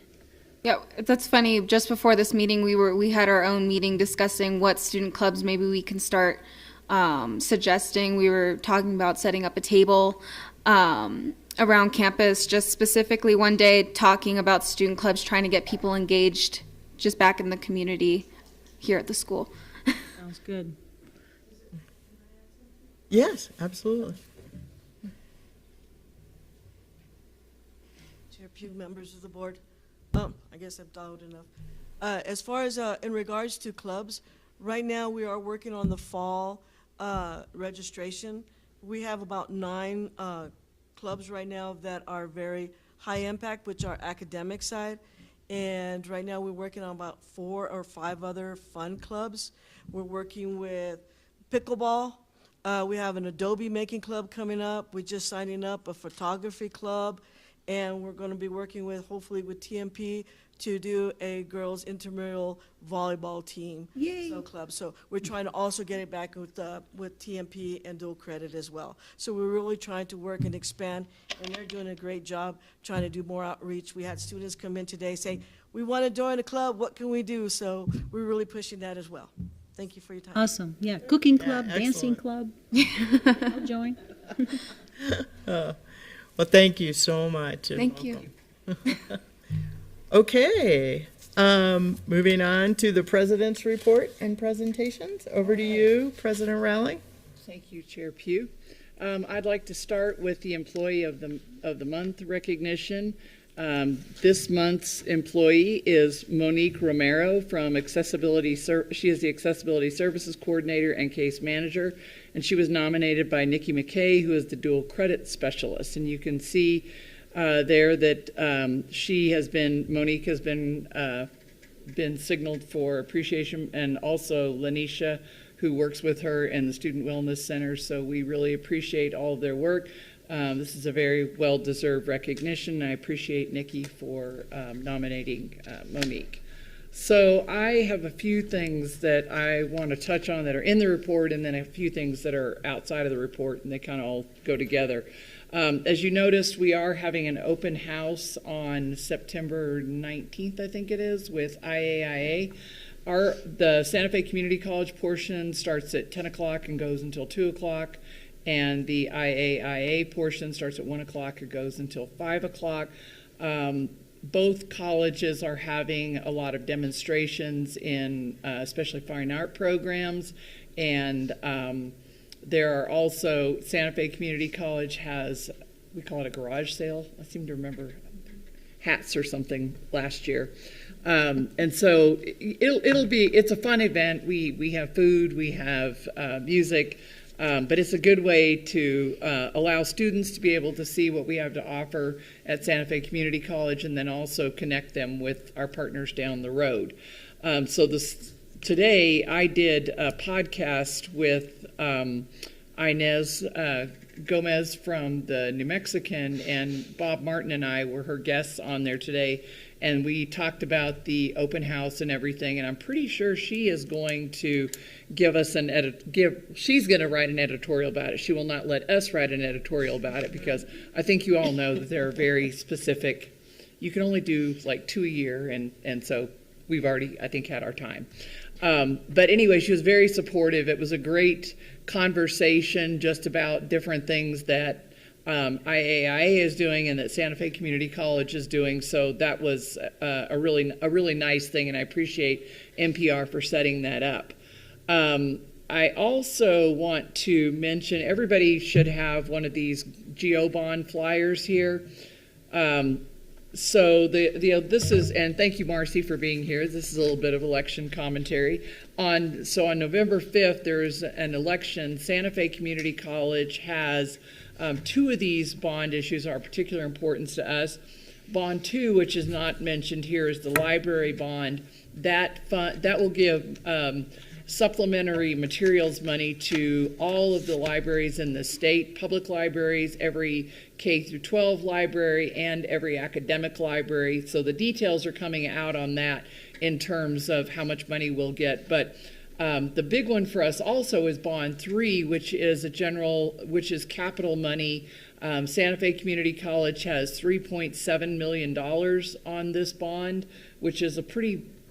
Yeah, that's funny. Just before this meeting, we had our own meeting discussing what student clubs maybe we can start suggesting. We were talking about setting up a table around campus, just specifically one day talking about student clubs, trying to get people engaged just back in the community here at the school. Sounds good. Yes, absolutely. Chair Pugh, members of the board. I guess I've dialed enough. As far as in regards to clubs, right now we are working on the fall registration. We have about 9 clubs right now that are very high impact, which are academic side. And right now we're working on about 4 or 5 other fun clubs. We're working with pickleball. We have an Adobe making club coming up. We're just signing up a photography club. And we're going to be working hopefully with TMP to do a girls intramural volleyball team. Yay. Club. So we're trying to also get it back with TMP and dual credit as well. So we're really trying to work and expand, and they're doing a great job trying to do more outreach. We had students come in today saying, we want to join a club, what can we do? So we're really pushing that as well. Thank you for your time. Awesome. Yeah, cooking club, dancing excellent. club. I'll join. Well, thank you so much. Thank you. Okay, moving on to the president's report and presentations. Over to you, President Rowley. Thank you, Chair Pugh. I'd like to start with the Employee of the Month recognition. This month's employee is Monique Romero from She is the Accessibility Services Coordinator and Case Manager, and she was nominated by Nikki McKay, who is the Dual Credit Specialist. And you can see there that Monique has been signaled for appreciation, and also Lanisha, who works with her in the Student Wellness Center. So we really appreciate all of their work. This is a very well-deserved recognition. I appreciate Nikki for nominating Monique. So I have a few things that I want to touch on that are in the report, and then a few things that are outside of the report, and they kind of all go together. As you noticed, we are having an open house on September 19th, I think it is, with IAIA. The Santa Fe Community College portion starts at 10 o'clock and goes until 2 o'clock. And the IAIA portion starts at 1 o'clock and goes until 5 o'clock. Both colleges are having a lot of demonstrations in especially fine art programs. And there are also, Santa Fe Community College has, we call it a garage sale. I seem to remember hats or something last year. And so it's a fun event. We have food, we have music, but it's a good way to allow students to be able to see what we have to offer at Santa Fe Community College, and then also connect them with our partners down the road. Today I did a podcast with Inez Gomez from the New Mexican, and Bob Martin and I were her guests on there today, and we talked about the open house and everything, and I'm pretty sure she is going to give us she's going to write an editorial about it. She will not let us write an editorial about it, because I think you all know that there are very specific, you can only do like 2 a year, and so we've already, I think, had our time. But anyway, she was very supportive. It was a great conversation just about different things that IAIA is doing and that Santa Fe Community College is doing. So that was a really nice thing, and I appreciate NPR for setting that up. I also want to mention everybody should have one of these GeoBond flyers here. So this is, and thank you, Marcy, for being here. This is a little bit of election commentary. So on November 5th, there's an election. Santa Fe Community College has 2 of these bond issues are of particular importance to us. Bond 2, which is not mentioned here, is the library bond. That will give supplementary materials money to all of the libraries in the state, public libraries, every K through 12 library, and every academic library. So the details are coming out on that in terms of how much money we'll get. But the big one for us also is Bond 3, which is capital money. Santa Fe Community College has $3.7 million on this bond, which is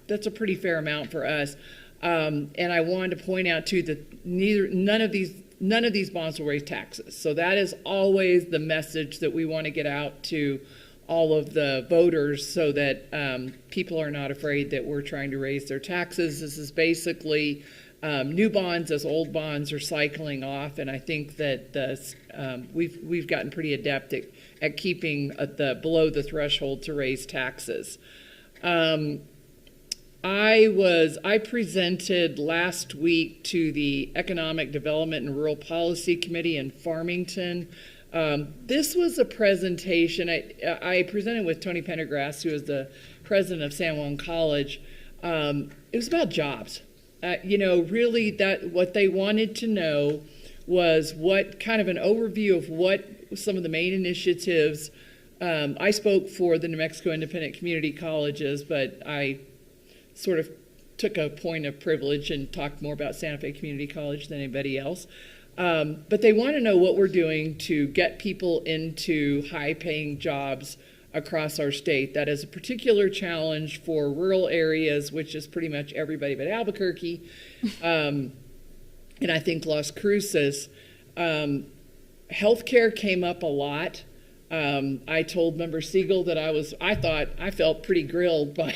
that's a pretty fair amount for us. And I wanted to point out too that none of these bonds will raise taxes. So that is always the message that we want to get out to all of the voters, so that people are not afraid that we're trying to raise their taxes. This is basically new bonds as old bonds are cycling off, and I think that we've gotten pretty adept at keeping below the threshold to raise taxes. I presented last week to the Economic Development and Rural Policy Committee in Farmington. This was a presentation, I presented with Tony Pendergrass, who is the president of San Juan College. It was about jobs. Really what they wanted to know was what kind of an overview of what some of the main initiatives. I spoke for the New Mexico Independent Community Colleges, but I sort of took a point of privilege and talked more about Santa Fe Community College than anybody else. But they want to know what we're doing to get people into high-paying jobs across our state. That is a particular challenge for rural areas, which is pretty much everybody but Albuquerque, and I think Las Cruces. Healthcare came up a lot. I told Member Siegel that I felt pretty grilled by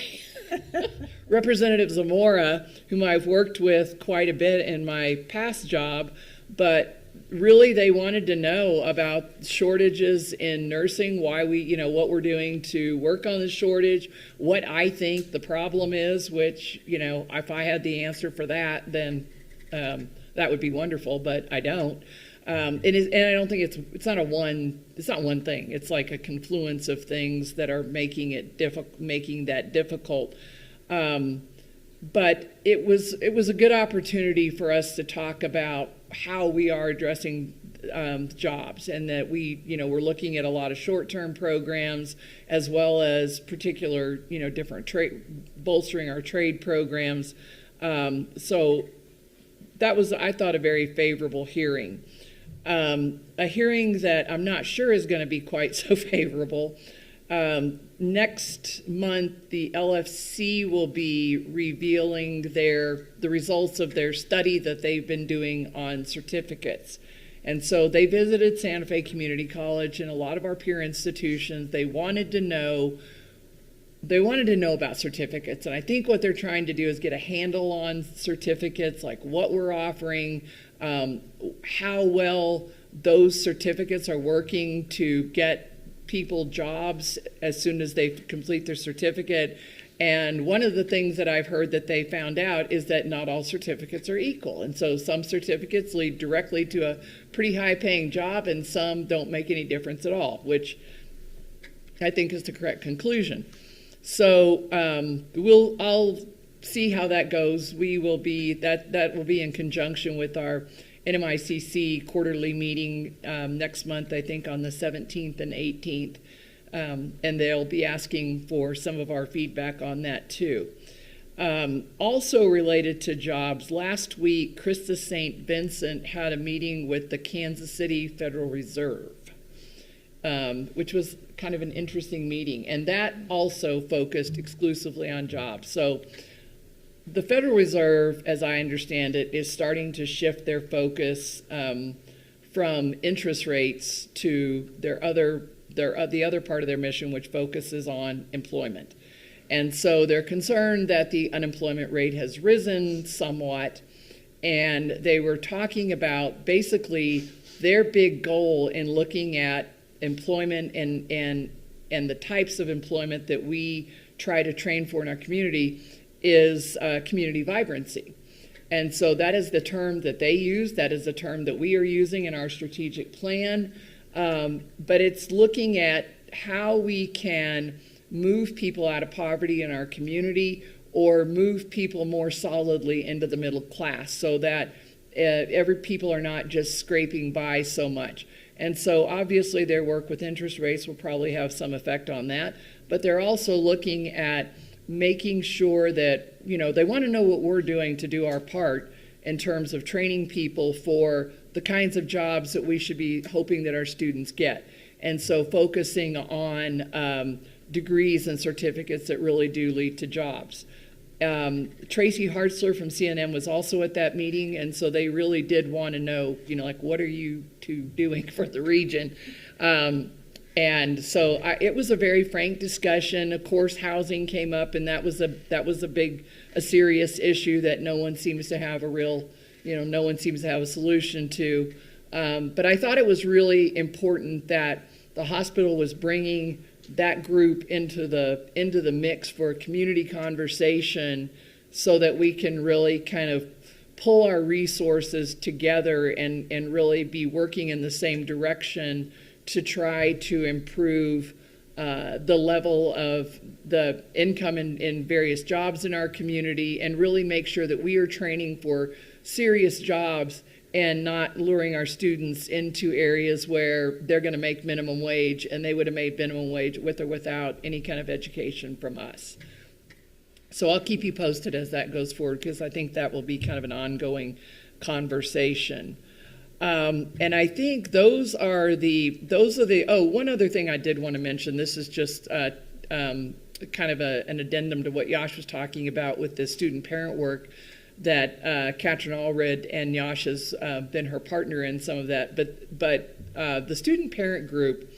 Representative Zamora, whom I've worked with quite a bit in my past job, but really they wanted to know about shortages in nursing, why we, what we're doing to work on the shortage, what I think the problem is, which, if I had the answer for that, then that would be wonderful, but I don't. And I don't think it's not one thing. It's like a confluence of things that are making that difficult. But it was a good opportunity for us to talk about how we are addressing jobs, and that we're looking at a lot of short-term programs as well as particular different bolstering our trade programs. So that was, I thought, a very favorable hearing. A hearing that I'm not sure is going to be quite so favorable. Next month, the LFC will be revealing the results of their study that they've been doing on certificates. And so they visited Santa Fe Community College and a lot of our peer institutions. They wanted to know about certificates. And I think what they're trying to do is get a handle on certificates, like what we're offering, how well those certificates are working to get people jobs as soon as they complete their certificate. And one of the things that I've heard that they found out is that not all certificates are equal. And so some certificates lead directly to a pretty high paying job and some don't make any difference at all, which I think is the correct conclusion. So I'll see how that goes. We will be, that will be in conjunction with our NMICC quarterly meeting next month, I think on the 17th and 18th. And they'll be asking for some of our feedback on that too. Also related to jobs, last week, Krista St. Vincent had a meeting with the Kansas City Federal Reserve, which was kind of an interesting meeting. And that also focused exclusively on jobs. So the Federal Reserve, as I understand it, is starting to shift their focus from interest rates to the other part of their mission, which focuses on employment. And so they're concerned that the unemployment rate has risen somewhat, and they were talking about basically their big goal in looking at employment and the types of employment that we try to train for in our community is community vibrancy. And so that is the term that they use. That is the term that we are using in our strategic plan. But it's looking at how we can move people out of poverty in our community or move people more solidly into the middle class so that people are not just scraping by so much. And so obviously their work with interest rates will probably have some effect on that. But they're also looking at making sure that, they want to know what we're doing to do our part in terms of training people for the kinds of jobs that we should be hoping that our students get. And so focusing on degrees and certificates that really do lead to jobs. Tracy Hartzler from CNN was also at that meeting, and so they really did want to know, what are you two doing for the region? And so it was a very frank discussion. Of course, housing came up, and that was a serious issue that no one seems to have a solution to. But I thought it was really important that the hospital was bringing that group into the mix for a community conversation so that we can really kind of pull our resources together and really be working in the same direction to try to improve the level of the income in various jobs in our community and really make sure that we are training for serious jobs and not luring our students into areas where they're going to make minimum wage, and they would have made minimum wage with or without any kind of education from us. So I'll keep you posted as that goes forward, because I think that will be kind of an ongoing conversation. And I think those are the, one other thing I did want to mention, this is just kind of an addendum to what Yash was talking about with the student parent work that Katrin Allred and Yash has been her partner in some of that. But the student parent group,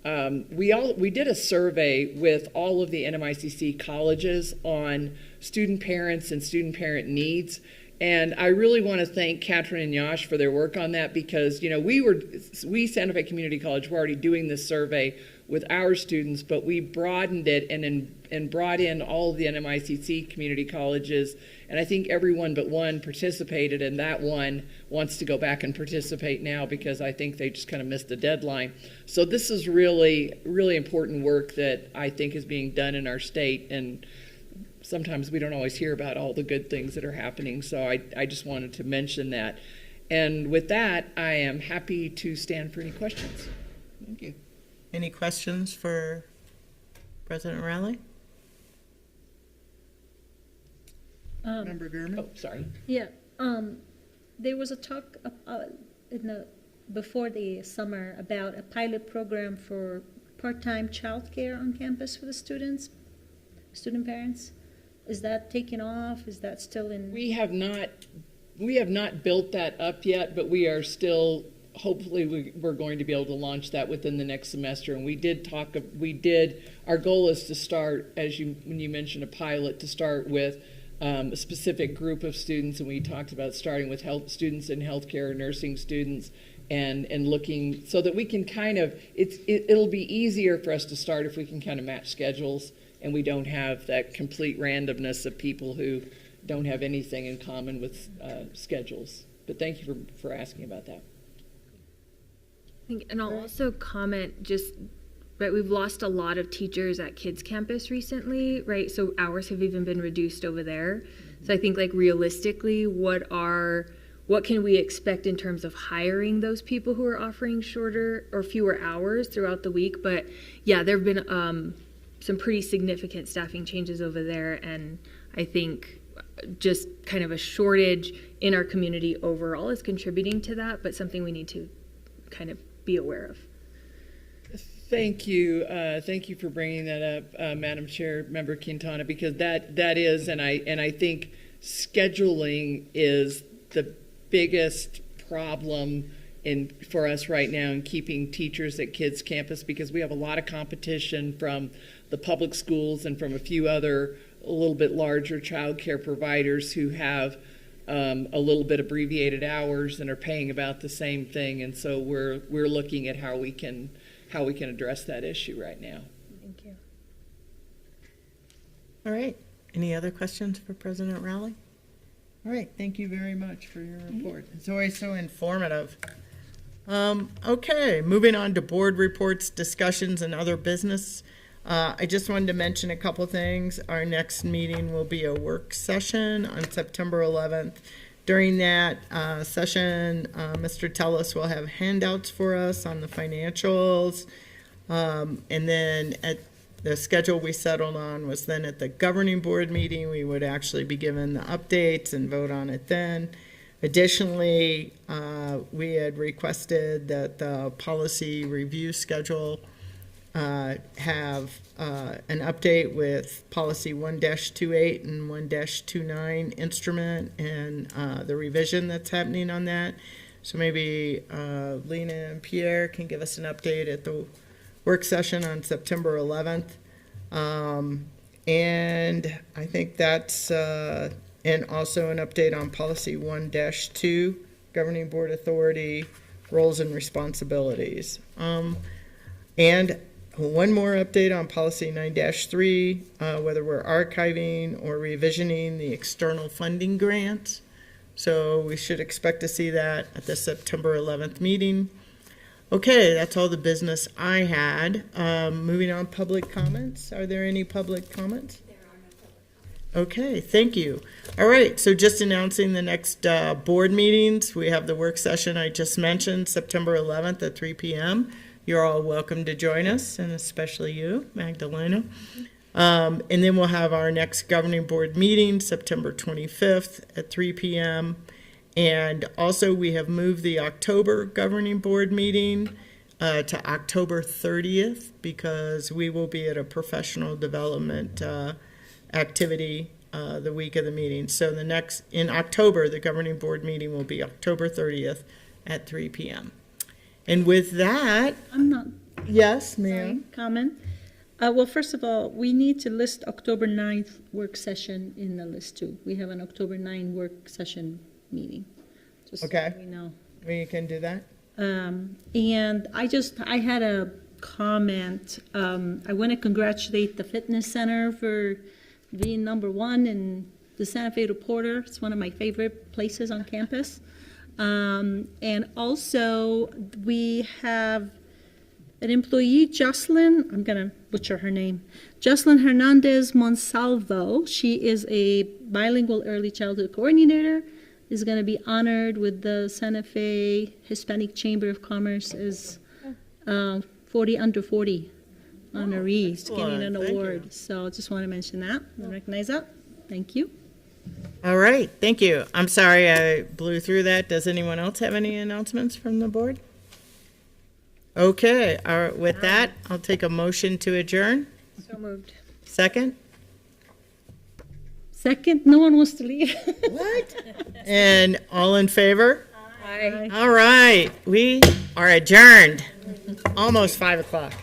we did a survey with all of the NMICC colleges on student parents and student parent needs. And I really want to thank Catherine and Yash for their work on that, because, you know, we Santa Fe Community College were already doing this survey with our students, but we broadened it and brought in all of the NMICC community colleges, and I think everyone but one participated, and that one wants to go back and participate now because I think they just kind of missed the deadline. So this is really, really important work that I think is being done in our state, and sometimes we don't always hear about all the good things that are happening, so I just wanted to mention that. And with that, I am happy to stand for any questions. Thank you. Any questions for President Rowley? Member Gurman? Oh, sorry. Yeah, there was a talk before the summer about a pilot program for part-time childcare on campus for the student parents. Is that taking off? Is that still in? We have not built that up yet, but we are still, hopefully we're going to be able to launch that within the next semester. And our goal is to start, when you mentioned a pilot, to start with a specific group of students, and we talked about starting with health students in healthcare, nursing students, and looking so that we can kind of, it'll be easier for us to start if we can kind of match schedules and we don't have that complete randomness of people who don't have anything in common with schedules. But thank you for asking about that. And I'll also comment just, right, we've lost a lot of teachers at Kids Campus recently, right? So hours have even been reduced over there. So I think, like, realistically, what can we expect in terms of hiring those people who are offering shorter or fewer hours throughout the week? But yeah, there have been some pretty significant staffing changes over there, and I think just kind of a shortage in our community overall is contributing to that, but something we need to kind of be aware of. Thank you. Thank you for bringing that up, Madam Chair, Member Quintana, because that is, and I think scheduling is the biggest problem for us right now in keeping teachers at Kids Campus, because we have a lot of competition from the public schools and from a few other a little bit larger child care providers who have a little bit abbreviated hours and are paying about the same thing. And so we're looking at how we can address that issue right now. Thank you. All right. Any other questions for President Rowley? All right. Thank you very much for your report. It's always so informative. Okay. Moving on to board reports, discussions, and other business. I just wanted to mention a couple things. Our next meeting will be a work session on September 11th. During that session, Mr. Tellis will have handouts for us on the financials. And then at the schedule we settled on was then at the governing board meeting, we would actually be given the updates and vote on it then. Additionally, we had requested that the policy review schedule have an update with policy 1-28 and 1-29 instrument and the revision that's happening on that. So maybe Lena and Pierre can give us an update at the work session on September 11th. And I think that's, and also an update on policy 1-2, governing board authority, roles and responsibilities. And one more update on policy 9-3, whether we're archiving or revisioning the external funding grants. So we should expect to see that at the September 11th meeting. Okay, that's all the business I had. Moving on, public comments. Are there any public comments? There are no public comments. Okay, thank you. All right, so just announcing the next board meetings. We have the work session I just mentioned, September 11th at 3 p.m. You're all welcome to join us, and especially you, Magdalena. And then we'll have our next governing board meeting, September 25th at 3 p.m. And also we have moved the October governing board meeting to October 30th because we will be at a professional development activity the week of the meeting. So in October, the governing board meeting will be October 30th at 3 p.m. And with that, I'm not. Yes, ma'am. Comment. Well, first of all, we need to list October 9th work session in the list too. We have an October 9 work session meeting. Just so Okay. we know. We can do that. And I had a comment. I want to congratulate the fitness center for being #1 in the Santa Fe Reporter. It's one of my favorite places on campus. And also, we have an employee, Jocelyn, I'm going to butcher her name, Jocelyn Hernandez Monsalvo. She is a bilingual early childhood coordinator, is going to be honored with the Santa Fe Hispanic Chamber of Commerce as 40 under 40 honorees, getting an excellent. Thank you. award. So just want to mention that and recognize that. Thank you. All right, thank you. I'm sorry I blew through that. Does anyone else have any announcements from the board? Okay, with that, I'll take a motion to adjourn. So moved. Second? Second, no one wants to leave. What? And all in favor? Aye. All right, we are adjourned. Almost 5 o'clock.